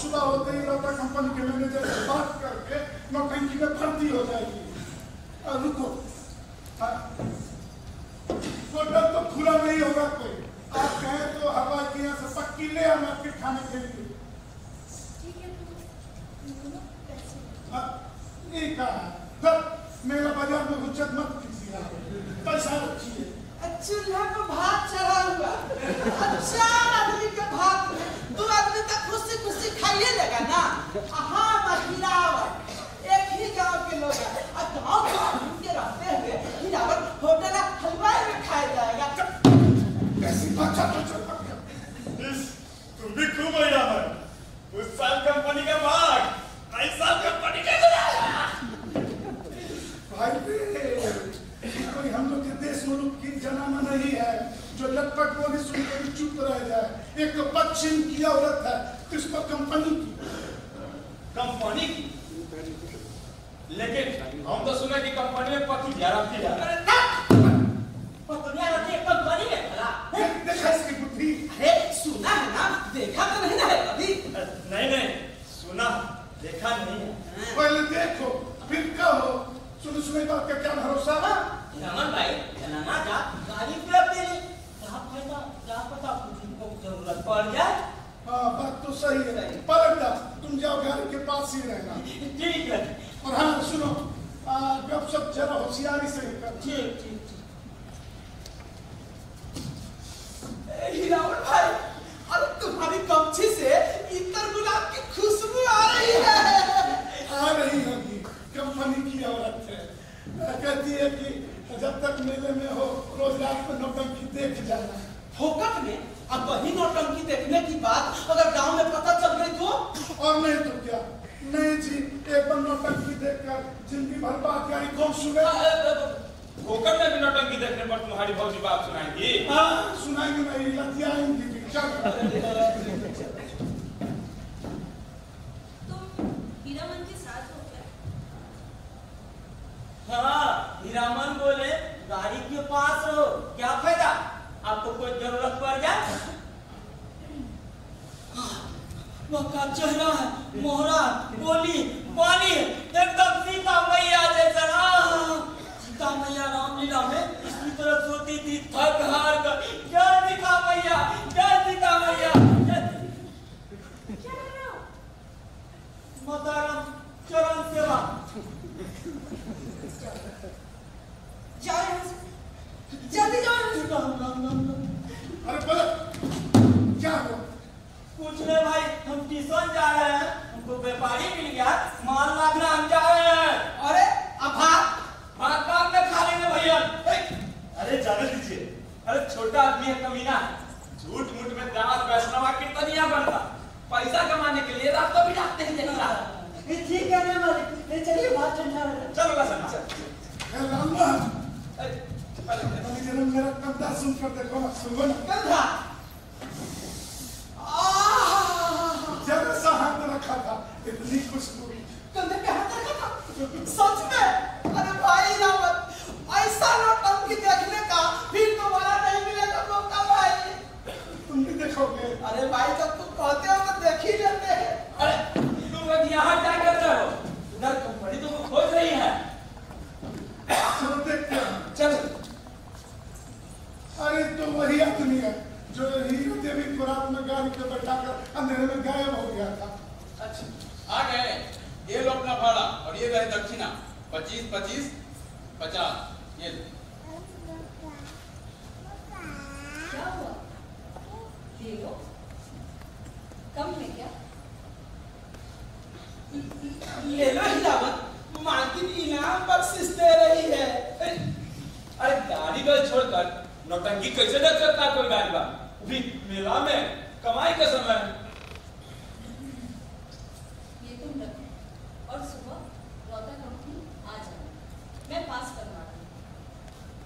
सुबह होते ही लौटा कंपनी के मैनेजर से बात करके नौटंकी में भर्ती हो जाएगी। रुको, होटल तो खुला नहीं होगा कोई, आप कहें तो हवा के यहाँ से पक्की ले आना आपके खाने के लिए। ठीक है, ठीक है, तब मेरा बाजार में हुज्जत मत कीजिए, पैसा रखिए। चूल्हा पर भात चढ़ा हुआ, 4 आदमी के भात में 2 आदमी तक खुशी खुशी खाइए लगा ना। हाँ महिलावत, एक ही गांव के लोग हैं, और गांव के आदमी के रहते हुए हिरावत होटल हलवाई में खाया जाएगा। कैसी बात तुम भी खूब हो यार। उस साल कंपनी का भाग, इस साल कंपनी का भाई कोई हम लोग के देश मुल्क की जनाना नहीं है जो लटपट बोली सुनकर भी चुप रह जाए। एक तो पश्चिम की औरत है, इस पर कंपनी की। कंपनी की? लेकिन हम तो सुने कि कंपनी में पति रखती है। पत्नियां रखती है कंपनी में खड़ा। देखा इसकी बुद्धि? अरे सुना है ना, देखा तो नहीं ना है कभी। नहीं सुना देखा नहीं है। पहले देखो फिर कहो। सुने बात का क्या भरोसा? रमन भाई जनाना जा गाड़ी पे अब देनी क्या फायदा, क्या पता तुमको जरूरत पड़ जाए। हाँ बात तो सही है। पलट जा, तुम जाओ गाड़ी के पास ही रहना। ठीक है। और हाँ सुनो, गपशप जरा होशियारी से ही कर। ठीक। हिरावल भाई, अरे तुम्हारी गमछी से इतर गुलाब की खुशबू आ रही है। आ रही होगी, कंपनी की औरत है। कहती है कि जब तक मेले में हो रोज रात में नौटंकी देख जाना। फोकट में अब वही नौटंकी देखने की बात अगर गांव में पता चल गई तो? और नहीं तो क्या? नहीं जी, एक बार नौटंकी देखकर जिंदगी भर बात यारी कौन सुने? होकर में भी नौटंकी देखने पर तुम्हारी भौजी बात सुनाएंगी? हाँ सुनाएंगे, नहीं लतियाएंगी भी। चल तुम हीरामन के साथ हो क्या? हाँ, हीरामन बोले गाड़ी के पास रहो, क्या फायदा आपको कोई जरूरत पड़ जाए। वह का चेहरा है, मोहरा, बोली, पानी एकदम सीता मैया जैसा। सीता मैया रामलीला में इसी तरह सोती थी, थक हार कर जय सीता मैया, जय सीता मैया। क्या कर रहे हो? माता राम चरण सेवा। जाओ यहाँ से, जल्दी जाओ। अरे बोलो क्या हुआ? कुछ नहीं भाई, हम ट्यूशन जा रहे हैं, हमको व्यापारी मिल गया, माल मांगना हम जा रहे हैं। अरे अब भात बाद में खा लेंगे भैया। अरे जाने दीजिए, अरे छोटा आदमी है, कमीना है, झूठ मूठ में दांत वैष्णवा कीर्तनिया बनता, पैसा कमाने के लिए रात को भी डाकते हैं जैसा। ठीक है ना मालिक, चलिए बात ठंडा हो जाए। चलो बस रामा मेरा कंधा सुन कर देखो ना, सुनो ना। कंधा जरा सा हाथ रखा था, इतनी खुशबू। कंधे पे हाथ रखा था सच में? अरे भाई रावत, ऐसा नौटंकी देखने का फिर दोबारा नहीं मिलेगा मौका भाई। तुम भी देखोगे? अरे भाई जब तुम कहते हो तो देख ही लेते हैं। अरे तुम लोग यहाँ क्या कर रहे हो? उधर कंपनी तुमको खोज रही है। चलो देखते हैं। चलो। अरे तो वही आदमी है जो हीरो देवी को रात में गाड़ी पे बैठाकर अंधेरे में गायब हो गया था। अच्छा आ गए, ये लो अपना भाड़ा और ये रहे दक्षिणा 25 25 50। ये क्या हुआ? ले लो, कम है क्या? ले लो हिलावत, मालकिन इनाम बख्शिश दे रही है। अरे गाड़ी का छोड़कर नौटंकी कैसे देख सकता है कोई गाड़ी बा? अभी मेला में कमाई का समय है। ये तुम रखो और सुबह रौता कंपनी आ जाना, मैं पास करवा दूँ।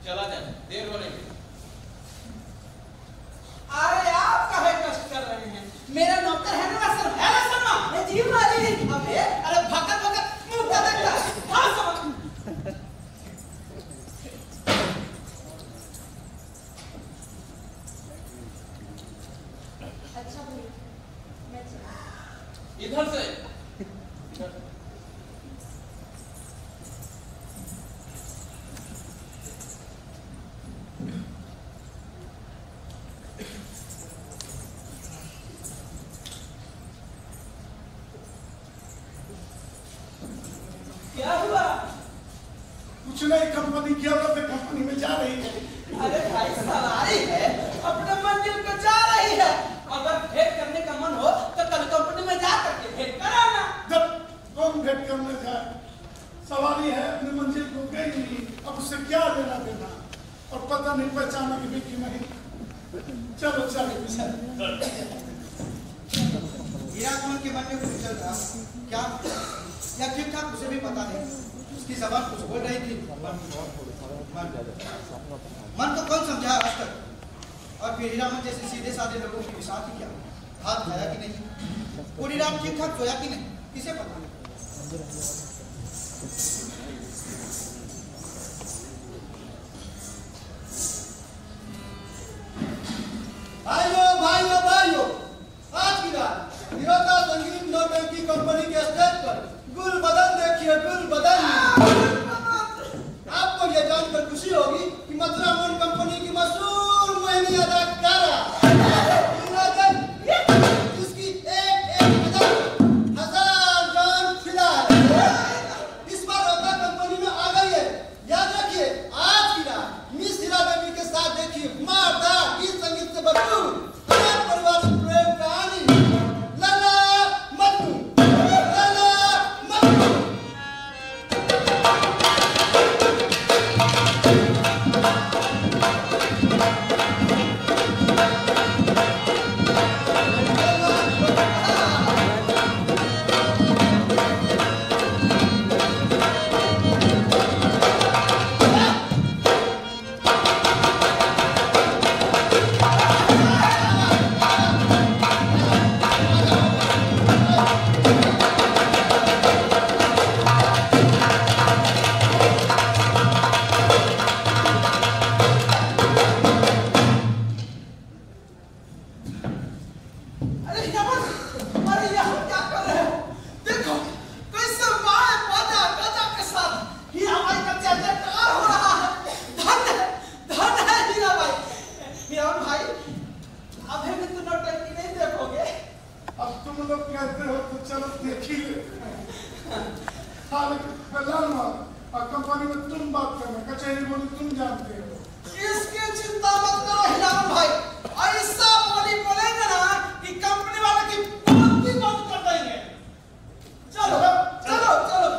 चला जाए, देर हो रही है। अरे आप काहे कष्ट कर रहे हैं? मेरा नौकर है ना सर, है ना शर्मा? जी मालिक। अबे अरे भगत भगत मुंह का देखता है। हाँ समझ। अच्छा भाई, इधर से क्या हुआ? कुछ नहीं, कंपनी की औरत कंपनी में जा रही है। अरे भाई सवारी है, अपने मंजिल पे जा रही है। अगर भेंट करने का मन हो तो कल कंपनी में जा करके भेंट कराना। जब कौन भेंट करने जाए, सवारी है अपनी मंजिल को गई नहीं, अब उससे क्या लेना देना, और पता नहीं पहचाना कि भी नहीं। चलो चलो हीरामन के मन में कुछ चल रहा क्या, या ठीक ठाक उसे भी पता नहीं। उसकी जबान कुछ बोल रही थी, मन को कौन समझा आज तक। और फिर हीरामन जैसे सीधे साधे लोगों की विसाख ही क्या, हाथ खाया कि नहीं, पूरी रात ठीक ठाक सोया कि नहीं, किसे पता। भाइयों भाइयों भाइयों, आज की रात निरोधा संगीत नौटंकी कंपनी के स्टेज पर गुल बदन देखिए, गुल बदन। आपको यह जानकर खुशी होगी कि मथुरा मोहन कंपनी की मशहूर मोहिनी अदाकारा जिसकी एक बदन 1000 जान फिदा है, इस बार रोका कंपनी में आ गई है। याद रखिए, आज की रात मिस हीरा देवी के साथ देखिए मारदार गीत संगीत से भरपूर हमारे पारिवारिक प्रेम कहानी लला मजनू, लला मजनू। अरे हीरामन, अरे यहाँ क्या कर रहे हो? देखो कैसे माए बाजा गाजा के साथ हीराबाई का जयजयकार हो रहा है। धन है हीराबाई। हीरामन भाई, अभी भी तुम नौटंकी नहीं देखोगे? अब तुम लोग कहते हो तो चलो देख ही लेते हैं। हालांकि लाल माल और कंपनी में तुम बात करना, कचहरी बोली तुम जानते हो। इसकी चिंता मत करो हीरामन भाई, ऐसा बोली बोलेंगे ना कि कंपनी वाले की पूर्ति बंद कर देंगे। चलो चलो चलो।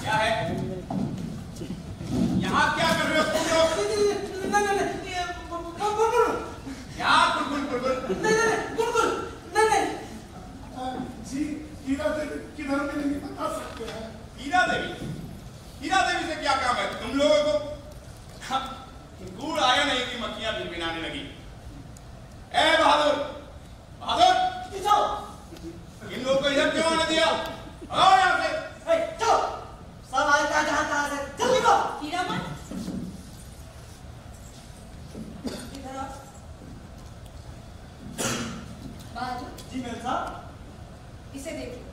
क्या है? यहाँ क्या कर रहे हो तुम लोग? नहीं, ये बुलबुल। क्या बुलबुल? नहीं। जी हीरा देवी किधर मिलेंगी बता सकते हैं? हीरा देवी? हीरा देवी से क्या काम है तुम लोगों को? हाँ, गुड़ आया नहीं कि मक्खियां भिनभिनाने लगी। ए बहादुर, इन लोगों को इधर क्यों आने दिया? आओ यहाँ से। चलो, सब आएगा जहाँ तहाँ से, जल्दी करो। हीरामन, इधर आओ। बहादुर, जी मेम साहब। इसे देखिए,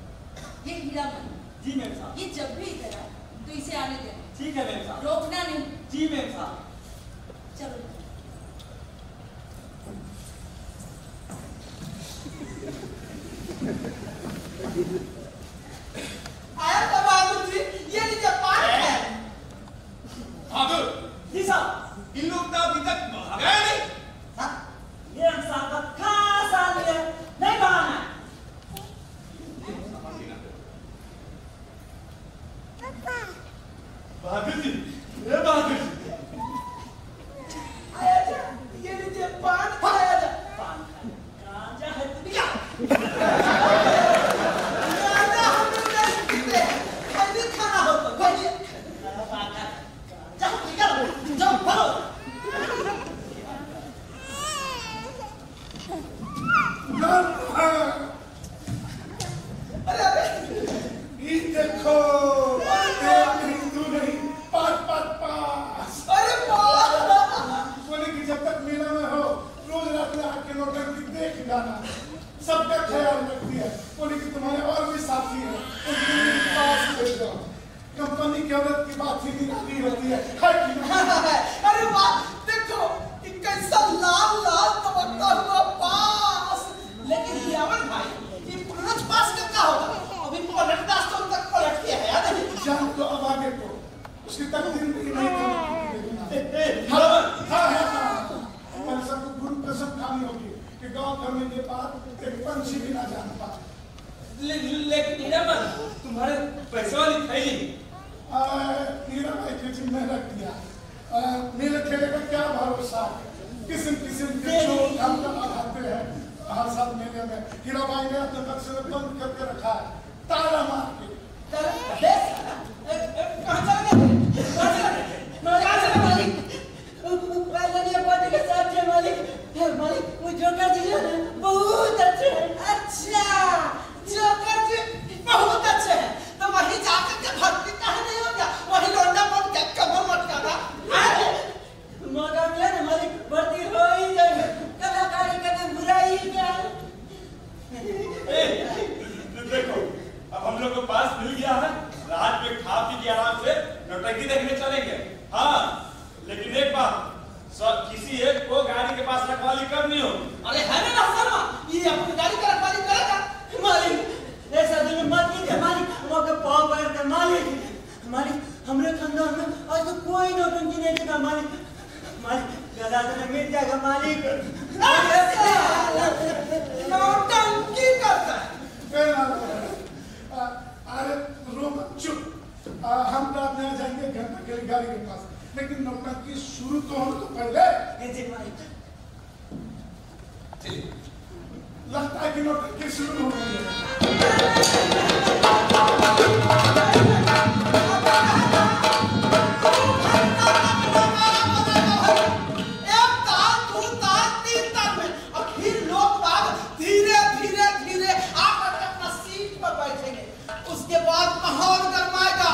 ये हीरामन। जी मेम साहब। ये जब भी इधर आए तो इसे आने देना, ठीक है मेम साहब। रोकना नहीं। जी मेम साहब। चलो। आया था बहादुर जी, ये लीजिए पान है। बहादुर, जी साहब। इन लोग तो अभी तक गए नहीं। हाँ, ये साहब का खास आदमी है, नहीं बहाना। बहादुर जी, ए बहादुर जी, आया जा, ये लीजिए पान खाया जा। पान खाया, गांजा है दुनिया। गांजा अरे अरे ये देखो, देव नहीं तू नहीं, पास। अरे वाह! बोले कि जब तक मेला में हो रोज रात में आके नौटंकी देख जाना, सबका ख्याल रखती है। बोले कि तुम्हारे और भी साथी हैं, उनके पास ले जाओ। कंपनी की औरत की बात ही निराली होती है कि नहीं? अरे वाह! देखो ये कैसा लाल लाल चमकता हुआ पास। लेकिन हिरामन भाई, ये पुनः पास का क्या होगा? अभी पलट दास तो तक पलट के है यार। जान तो अब आगे को उसकी तकदीर में नहीं पर सबको गुरु कसम खानी होगी कि गांव घर में ये बात एक पंछी भी ना जान पाए। लेकिन हीरामन, तुम्हारे पैसे वाली थैली हीरा भाई के जिम्मे रख दिया। मेरे खेले का क्या भरोसा है? किस्म के चोर हम आते हैं हर साल मेले में। हीरा भाई ने अपने बक्से में बंद करके रखा है, ताला मार के। कहाँ चले गए? कहाँ चले मालिक? मालिक वो जोकर जी है ना, बहुत अच्छे हैं। अच्छा, जोकर जी बहुत अच्छे हैं। तो वहीं जाकर के भक्ति कहाँ नहीं हो गया? वहीं लौंडा बोल के कमर मटकाना। मौका मिला ना मालिक, भर्ती हो ही जाएगा। कलाकारी करने बुराई क्या है? देखो, अब हम लोग को पास मिल गया है, रात में खा पी के आराम से नौटंकी देखने चलेंगे। हाँ, लेकिन एक बात, किसी एक को गाड़ी के पास रखवाली करनी हो। अरे है ना शर्मा, ये अपनी गाड़ी का रखवाली करेगा। मालिक ऐसा दिन मत कीजिए मालिक, मौके पाँव पकड़ कर मालिक हमरे खानदान में आज तो कोई नौटंकी नहीं देखा मालिक। गदा तो मिट जाएगा मालिक। नौटंकी करता है। अरे रो मत, चुप। हम रात में आ जाएंगे घंटा के गाड़ी के पास, लेकिन नौटंकी शुरू तो हो तो पहले जी मालिक। लगता है कि नौटंकी शुरू हो गई है। उसके बाद माहौल गरमाएगा।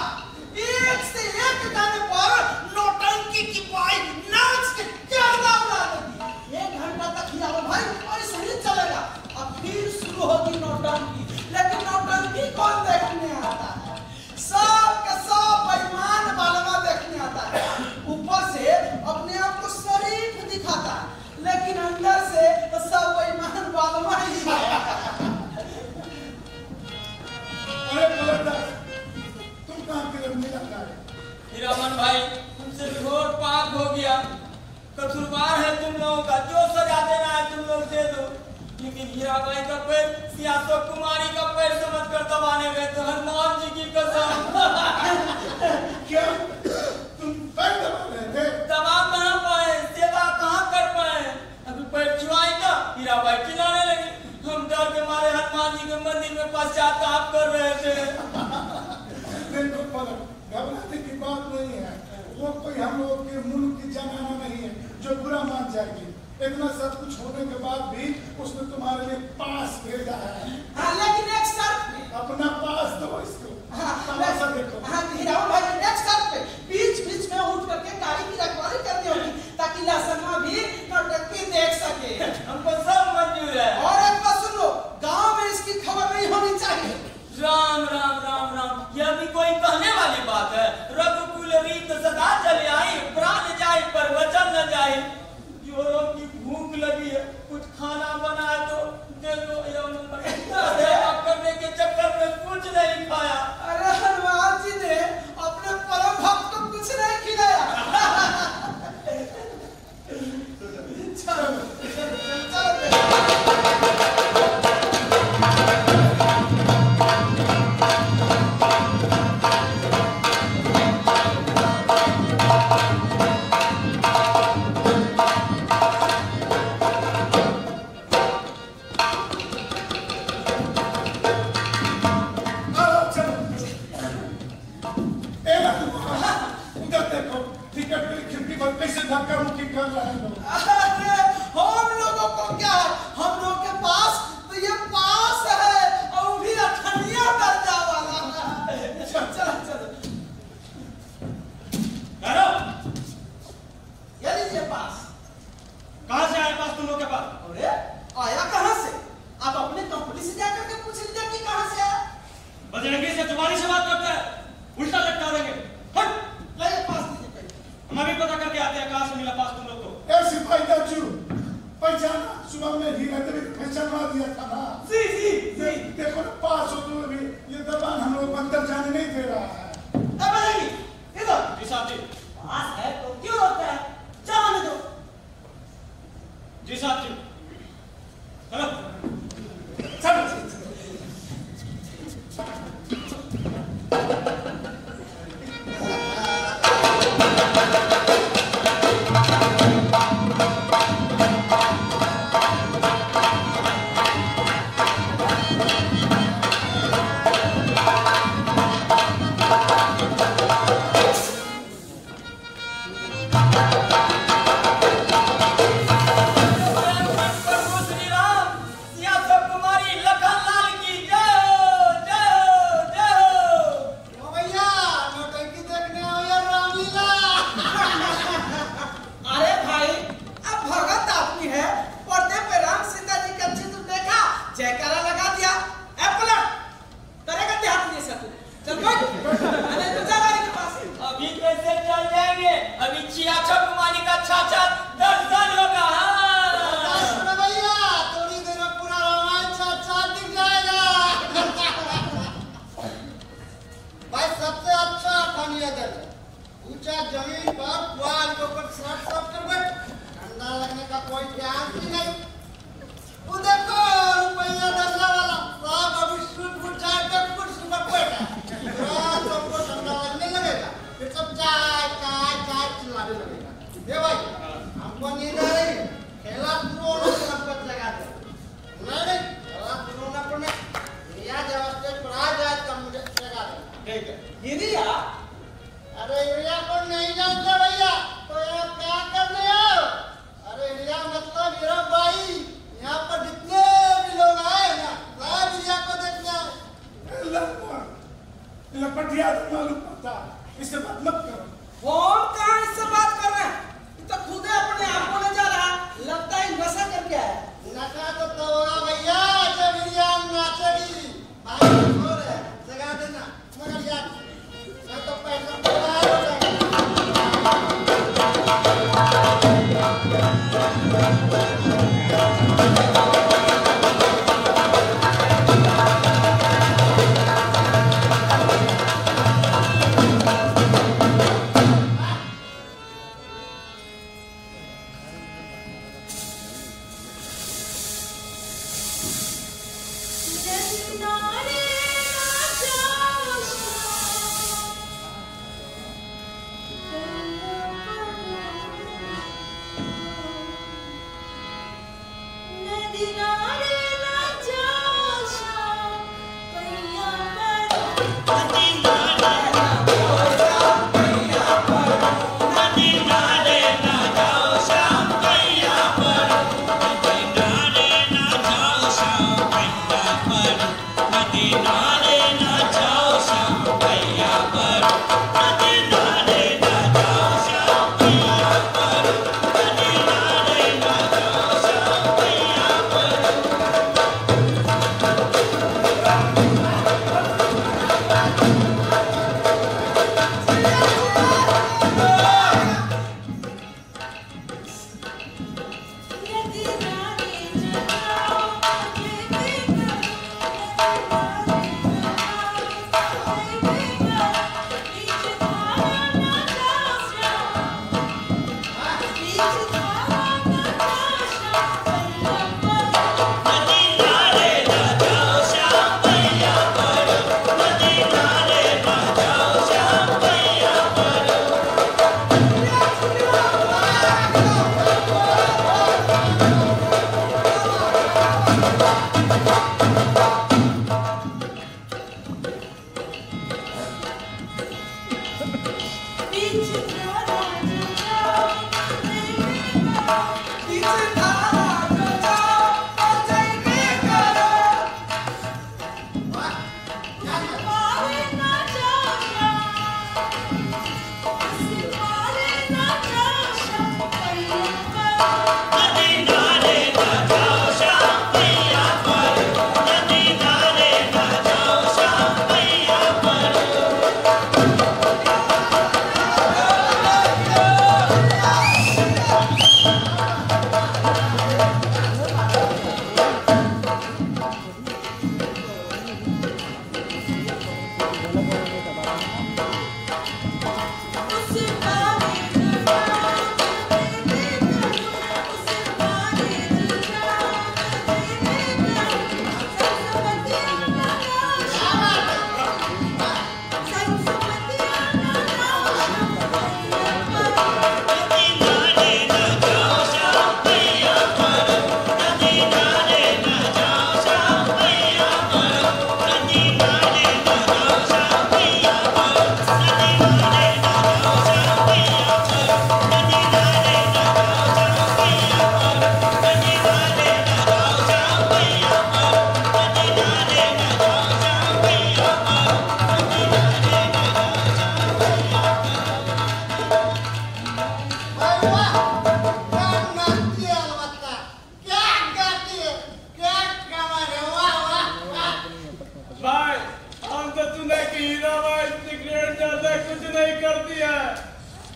एक से एक गाने पर नौटंकी की पाई नाच के गर्दा उड़ा देगी। 1 घंटा तक हिरामन भाई ऐसे ही चलेगा। अब फिर शुरू होगी नौटंकी। लेकिन नौटंकी कौन देखने आता है? सब का सब बेईमान बालवा देखने आता है। ऊपर से अपने आप को शरीफ दिखाता है, लेकिन अंदर से तो सब बेईमान बालवा ही है। अरे पलटदार, तुम कहाँ के लगने लगा है? हीरामन भाई, तुमसे रोड पार हो गया। कसूरवार है तुम लोगों का, जो सजा देना है तुम लोग दे दो। लेकिन हीरा भाई का पैर सियासत कुमारी का पैर समझ कर दबाने गए तो हनुमान जी की कसम। क्या तुम पैर दबा रहे थे? दबा कहाँ पाए, सेवा कहाँ कर पाए। अभी पैर छुआएगा, हीरा भाई चिल्लाने लगे। हम डर के मारे हनुमान जी के मंदिर में पश्चाताप कर रहे थे। देखो पलट, घबराने की बात नहीं है। वो कोई हम लोग के मुल्क की जमाना नहीं है जो बुरा मान जाएगी। इतना सब कुछ होने के बाद भी उसने तुम्हारे लिए पास भेजा है। हाँ, लेकिन एक शर्त पे। अपना पास दो इसको। तमाशा देखो। हाँ, हिरामन भाई ने एक शर्त पे बीच में उठ करके गाड़ी की रखवाली करनी होगी, ताकि लहसनमा भी नौटंकी देख सके। हमको सब मंजूर है। और एक बात सुन लो, गांव में इसकी खबर नहीं होनी चाहिए। राम राम राम राम, यह भी कोई कहने वाली बात है? रघुकुल रीत सदा चले आई, प्राण जाए पर वचन न जाए। जोरों की भूख लगी है, कुछ खाना बनाए तो दे दो। सेवा करने के चक्कर में कुछ नहीं खाया। अरे हनुमान जी ने अपने ईमानदारी से बात करता है, उल्टा लटका देंगे। हट, लाइए पास दीजिए कहीं। हम अभी पता करके आते हैं कहाँ से मिला पास तुम लोग को। ए सिपाही दाजू, पहचाना? सुबह में हीरा देवी को पहचानवा दिया था ना। जी जी जी। देखो ना, पास हो तो भी ये दबान हम लोग अंदर जाने नहीं दे रहा है। अब बताइए, इधर जी साहब जी। पास है तो क्यों रोकता है? जाने दो। जी साहब जी। चलो। चलो।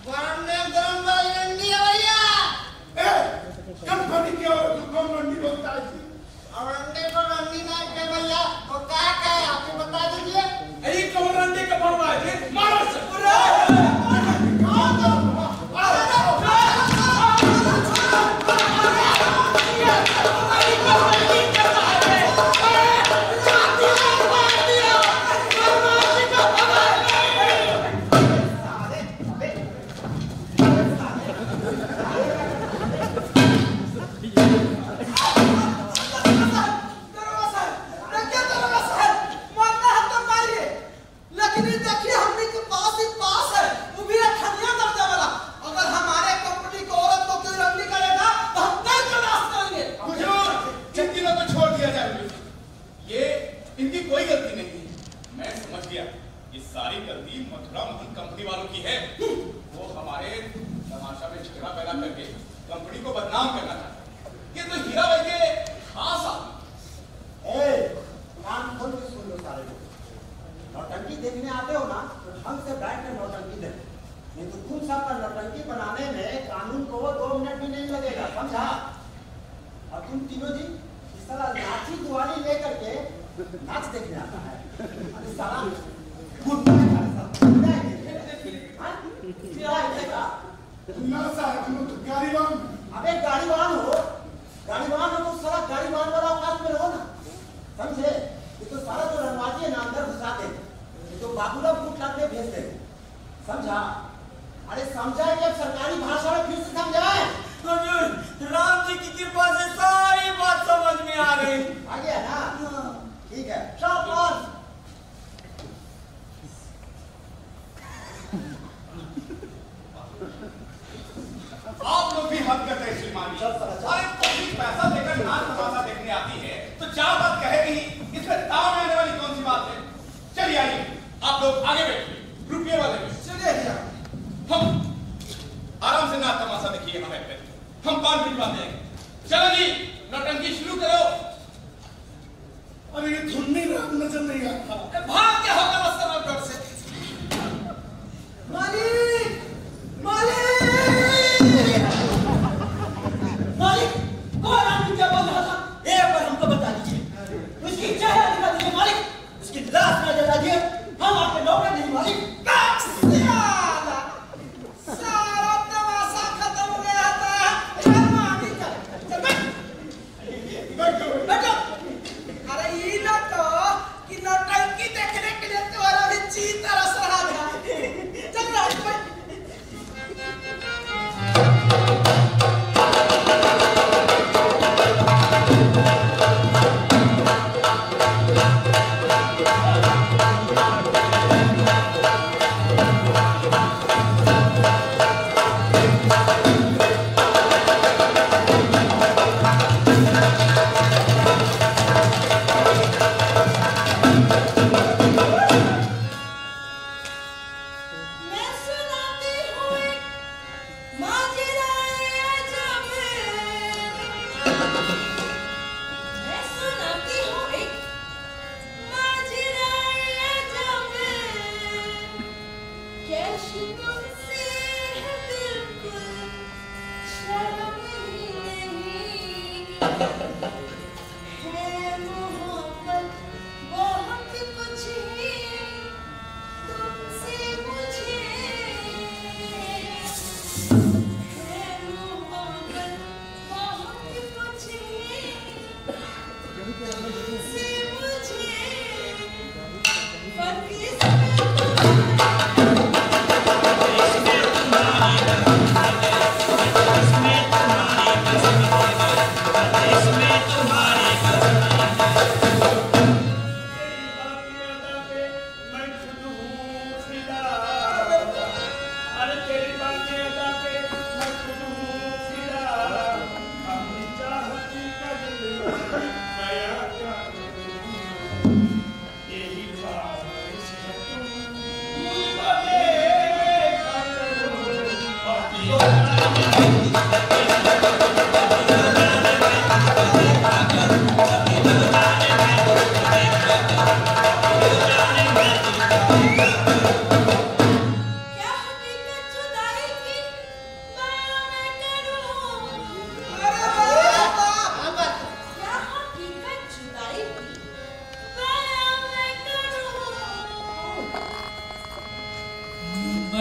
वरने गरम वाली रंडी है भैया। कंपनी की और तू कौन रंडी बोलता है? और रंडी को रंडी नहीं के भैया, वो क्या है आपको बता दीजिए। अरे कौन रंडी का बनवाए थे? मारो से।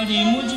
अरे मुझ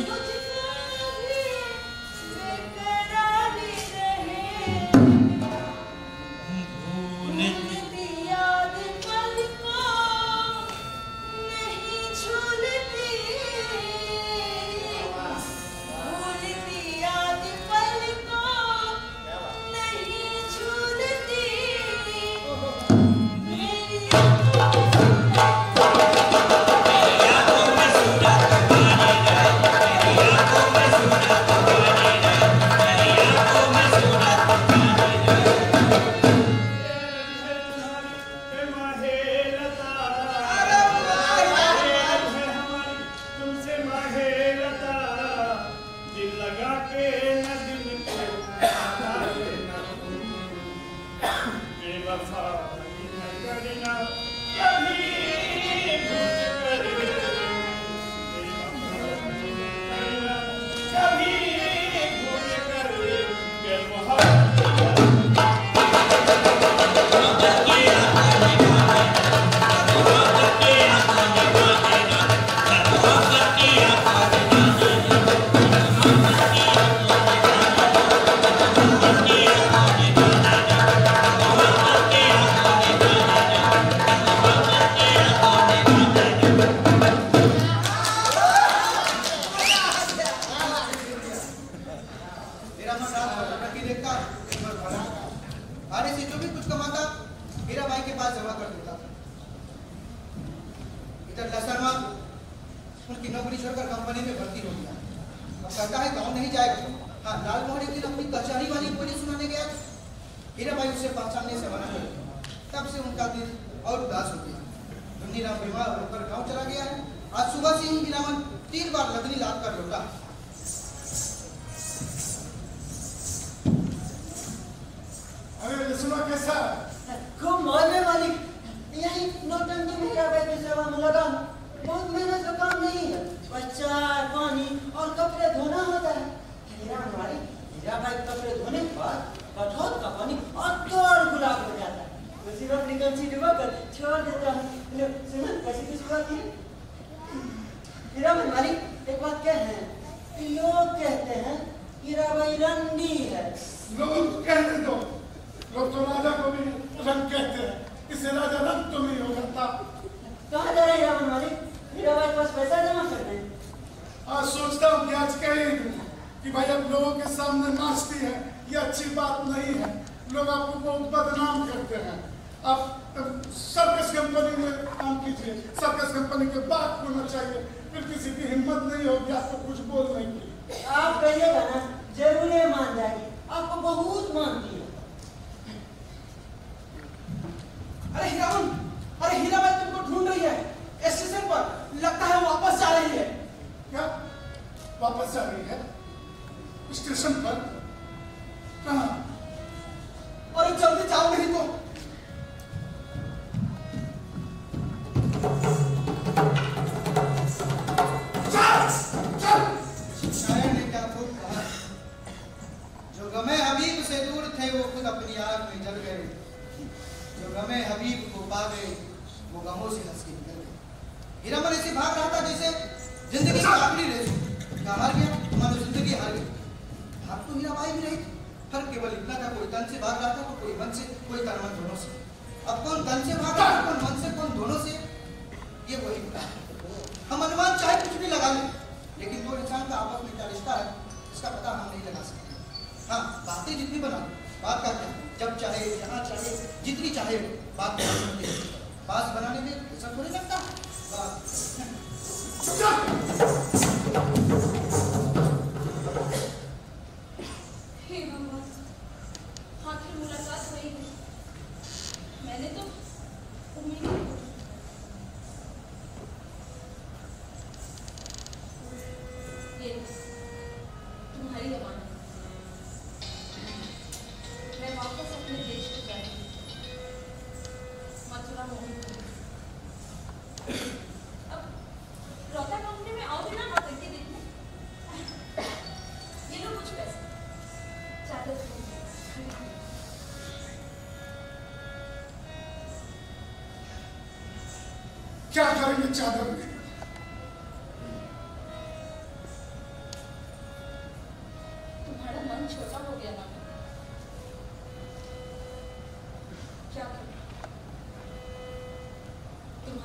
क्या करेंगे चादर में?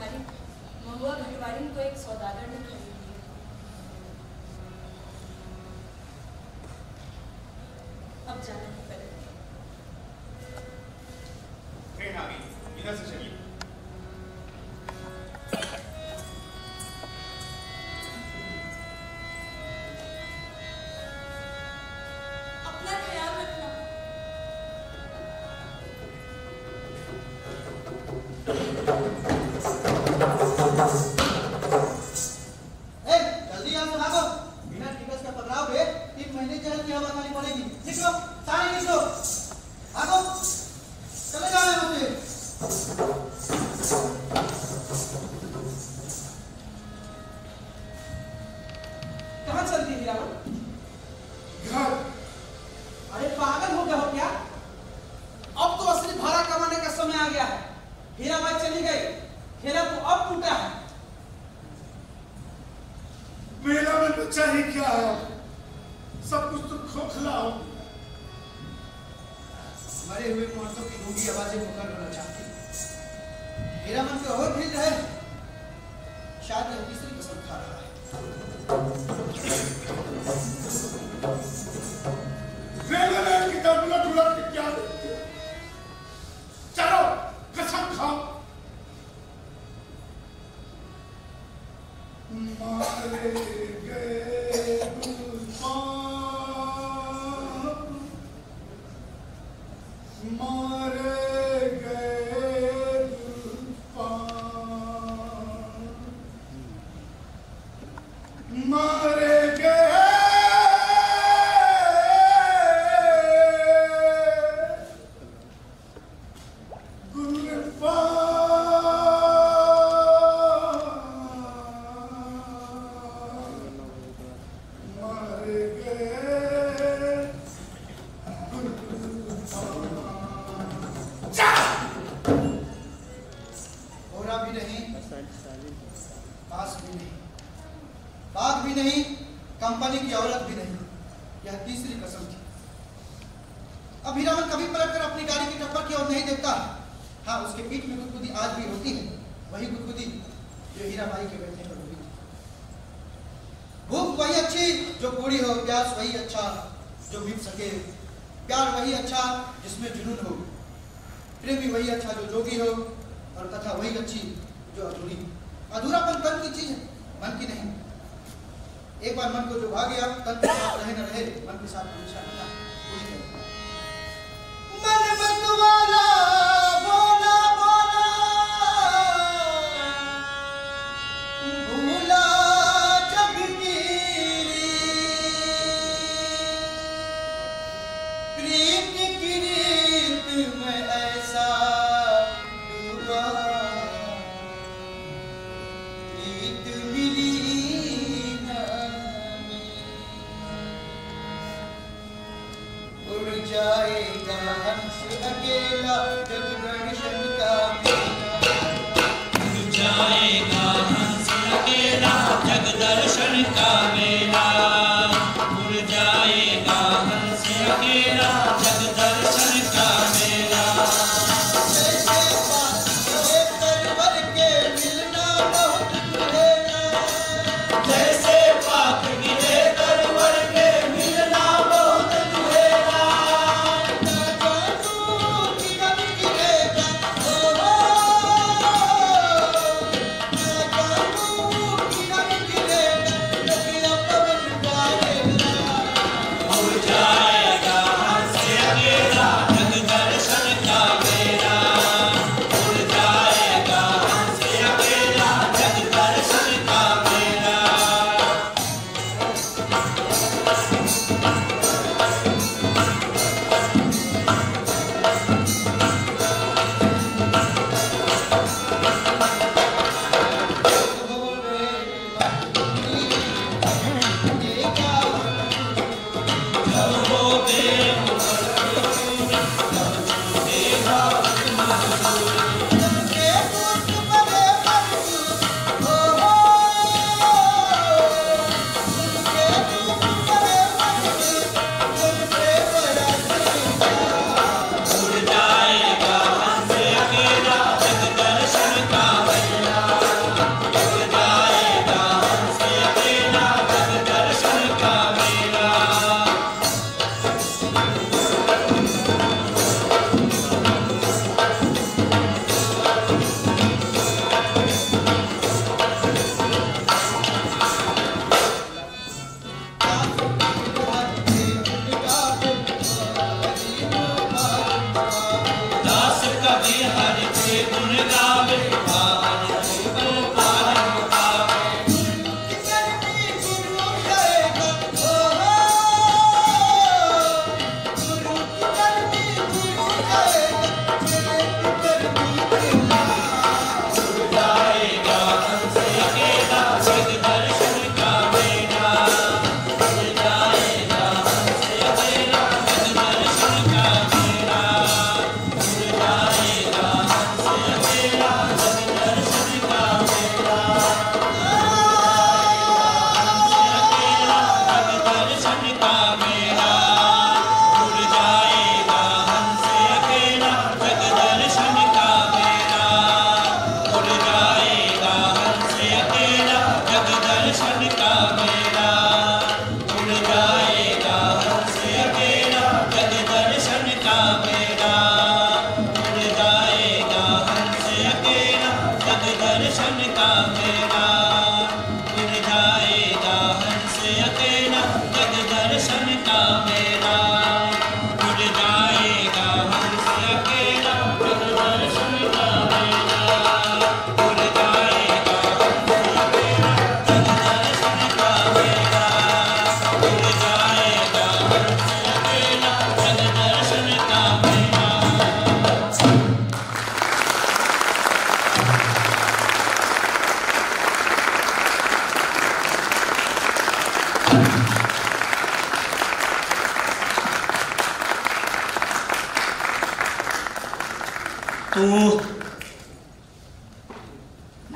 तुम्हारी महुआ घटवारी को एक सौदागर ने खरीद लिया। अब जाना ही पड़ेगा। ट्रेन आ गई, इधर से चलिए। अपना ख्याल रखना। जल्दी यहाँ से भागो, बिना टिकट का पकड़ाओगे 3 महीने जेल की हवा खानी पड़ेगी। निकलो, सारे निकलो, भागो, चले जाओ यहाँ से। कहाँ चलती है हीरामन? घर अरे पागल हो गया हो क्या? अब तो असली भाड़ा कमाने का समय आ गया है। हीराबाई चली गई, खेला तो अब टूटा है। मेला में बच्चा ही क्या है, सब कुछ तो खोखला हो। मरे हुए मर्दों की गूंगी आवाजें मुकर होना चाहती। हीरामन के और भी रहे, शायद यह तीसरी कसम खा रहा है। रेलवे की तरफ उलट उलट के क्या देखते हो? चलो कसम खाओ। मारे गए मारे गए मारे गए घोड़ा भी नहीं, बास भी नहीं, बाघ भी नहीं, कंपनी की औरत भी नहीं। यह तीसरी कसम थी। अब हीरामन कभी पलटकर अपनी गाड़ी की टक्कर की ओर नहीं देखता। हाँ, उसके पीठ में गुदगुदी आज भी होती है, वही गुदगुदी जो हीराबाई के बैठने पर हुई थी। भूख वही अच्छी जो पूरी हो, प्यास वही अच्छा जो मिट सके, प्यार वही अच्छा जिसमें जुनून हो, प्रेमी वही अच्छा जो जोगी हो, और कथा वही अच्छी जो अधूरी। अधूरापन तन की चीज है, मन की नहीं। एक बार मन को जो भाग गया, तन के साथ रहे न रहे, मन के साथ हमेशा रहना पूरी करो। मन मत वाला बोला बोला, भूला जग की प्रीत की रीत में ऐसा डूबा, प्रीत मिली न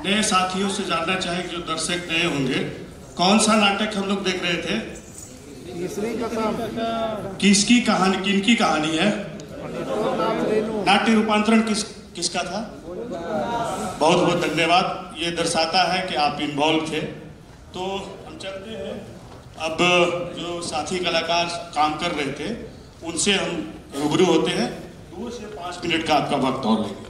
नए साथियों से जानना चाहेंगे, जो दर्शक नए होंगे, कौन सा नाटक हम लोग देख रहे थे? किसकी कहानी, किनकी कहानी है? नाट्य रूपांतरण किसका था? बहुत बहुत धन्यवाद। ये दर्शाता है कि आप इन्वॉल्व थे। तो हम चलते हैं, अब जो साथी कलाकार काम कर रहे थे उनसे हम रूबरू होते हैं। 2 से 5 मिनट का आपका वक्त और लेंगे।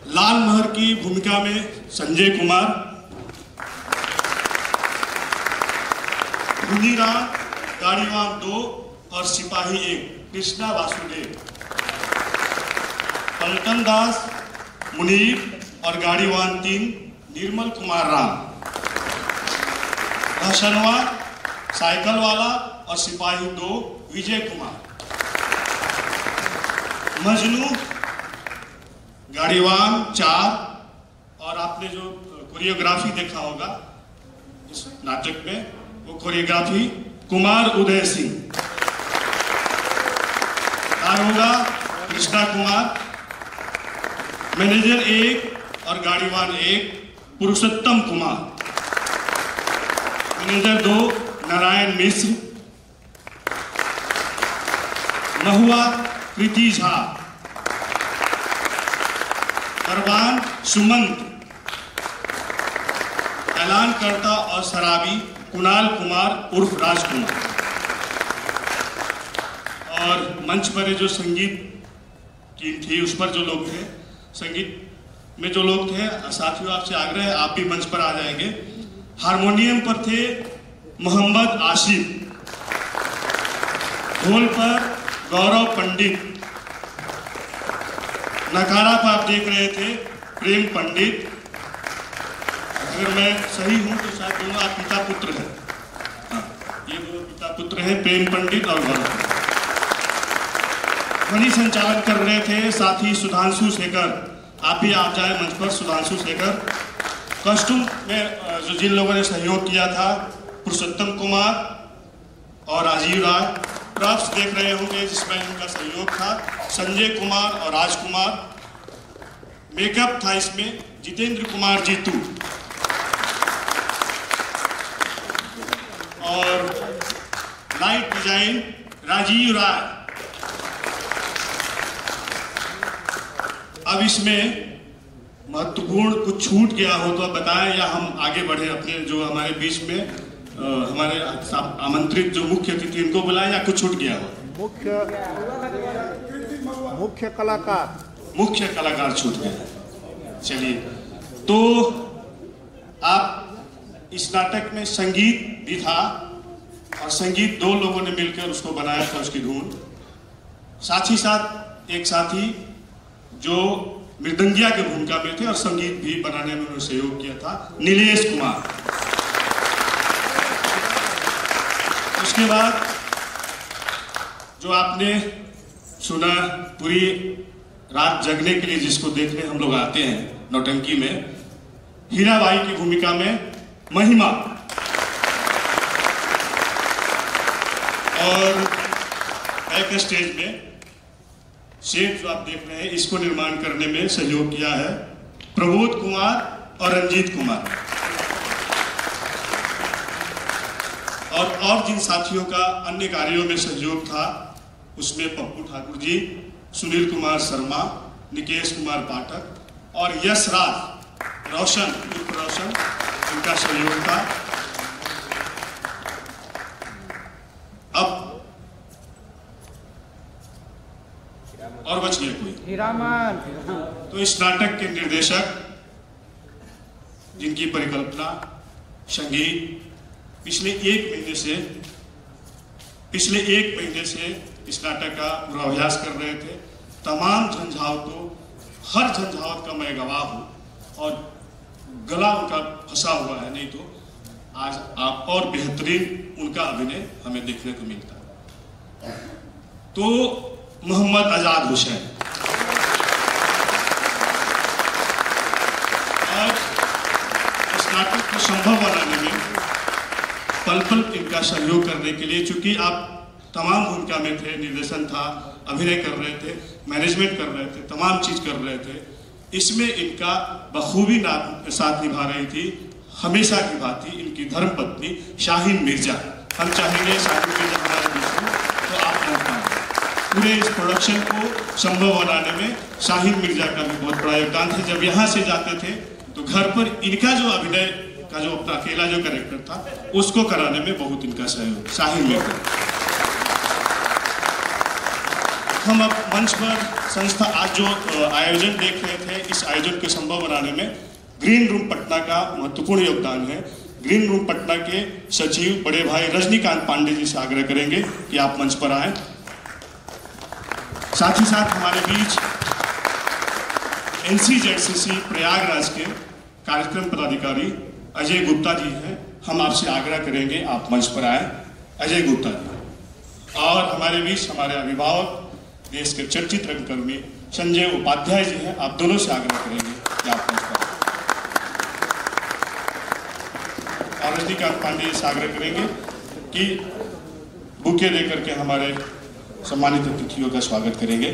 लाल महर की भूमिका में संजय कुमार, धुनीराम गाड़ीवान 2 और सिपाही 1 कृष्णा वासुदेव, पलटन दास, मुनीर और गाड़ीवान 3 निर्मल कुमार राम, भाषणवा साइकिल वाला और सिपाही 2 विजय कुमार, मजनू गाड़ीवान 4 और आपने जो कोरियोग्राफी देखा होगा इस नाटक में, वो कोरियोग्राफी कुमार उदय सिंह, दारोगा कृष्णा कुमार, मैनेजर 1 और गाड़ीवान 1 पुरुषोत्तम कुमार, मैनेजर 2 नारायण मिश्र, महुआ कृति झा, परवान सुमंत, ऐलानकर्ता और शराबी कुणाल कुमार उर्फ राजकुमार। और मंच पर जो संगीत टीम थी उस पर जो लोग थे, संगीत में जो लोग थे, साथियों आपसे आग्रह है आप भी मंच पर आ जाएंगे। हारमोनियम पर थे मोहम्मद आसिफ, ढोल पर गौरव पंडित, नगाड़ा पर आप देख रहे थे प्रेम पंडित। अगर मैं सही हूं तो शायद दोनों आप पिता पुत्र हैं। ये दोनों पिता पुत्र हैं, प्रेम पंडित और गौरव। ध्वनि संचालन कर रहे थे साथी सुधांशु शेखर, आप भी आ जाए मंच पर। सुधांशु शेखर कॉस्ट्यूम में जो जिन लोगों ने सहयोग किया था, पुरुषोत्तम कुमार और राजीव राय। प्रॉप्स देख रहे होंगे जिसमें इनका सहयोग था संजय कुमार और राजकुमार। मेकअप था इसमें जितेंद्र कुमार जीतू और लाइट डिजाइन राजीव राय। अब इसमें महत्वपूर्ण कुछ छूट गया हो तो आप बताएं, या हम आगे बढ़े अपने जो हमारे बीच में हमारे आमंत्रित जो मुख्य अतिथि इनको बुलाएं, या कुछ छूट गया हो? मुख्य कलाकार छूट गए। चलिए, तो आप इस नाटक में संगीत भी था और संगीत 2 लोगों ने मिलकर उसको बनाया था, उसकी धुन। साथ ही साथ एक साथी जो मृदंगिया की भूमिका में थे और संगीत भी बनाने में उन्होंने सहयोग किया था, नीलेश कुमार। उसके बाद जो आपने सुना, पूरी रात जगने के लिए जिसको देखने हम लोग आते हैं नौटंकी में, हीराबाई की भूमिका में महिमा। और बैक स्टेज में सेट जो आप देख रहे हैं, इसको निर्माण करने में सहयोग किया है प्रबोध कुमार और रंजीत कुमार। और जिन साथियों का अन्य कार्यों में सहयोग था उसमें पप्पू ठाकुर जी, सुनील कुमार शर्मा, निकेश कुमार पाठक और यशराज रोशन उर्फ रोशन, इनका सहयोग था। अब और बच गया कोई? तो इस नाटक के निर्देशक, जिनकी परिकल्पना, संगीत पिछले एक महीने से इस नाटक का पूर्वाभ्यास कर रहे थे। तमाम झंझावतों, हर झंझावत का मैं गवाह हूँ और गला उनका फंसा हुआ है, नहीं तो आज आप और बेहतरीन उनका अभिनय हमें देखने को मिलता है। तो मोहम्मद आजाद हुसैन, और इस नाटक को संभव बनाने में पल पल इनका सहयोग करने के लिए, चूंकि आप तमाम भूमिका में थे, निर्देशन था, अभिनय कर रहे थे, मैनेजमेंट कर रहे थे, तमाम चीज कर रहे थे, इसमें इनका बखूबी साथ निभा रही थी हमेशा की भांति इनकी धर्मपत्नी शाहीन मिर्जा। हम चाहेंगे शाहीन मिर्जा हमारे बीच में, तो आप पहुंच पाएंगे। पूरे इस प्रोडक्शन को संभव बनाने में शाहीन मिर्जा का भी बहुत बड़ा योगदान था। जब यहाँ से जाते थे तो घर पर इनका जो अभिनय का जो अपना अकेला जो कैरेक्टर था उसको कराने में बहुत इनका सहयोग शाहीन मिर्जा। हम अब मंच पर संस्था आज जो आयोजन देख रहे थे, इस आयोजन को संभव बनाने में ग्रीन रूम पटना का महत्वपूर्ण योगदान है। ग्रीन रूम पटना के सचिव बड़े भाई रजनीकांत पांडे जी से आग्रह करेंगे कि आप मंच पर आएं। साथ ही साथ हमारे बीच NCZCC प्रयागराज के कार्यक्रम पदाधिकारी अजय गुप्ता जी हैं। हम आपसे आग्रह करेंगे आप मंच पर आए, अजय गुप्ता जी। और हमारे बीच हमारे अभिभावक देश के चर्चित रंगकर्मी संजय उपाध्याय जी हैं। आप दोनों से आग्रह करेंगे कि आप मंच पर आए। और रजनीकांत पांडे से आग्रह करेंगे कि बुके देकर के हमारे सम्मानित अतिथियों का स्वागत करेंगे।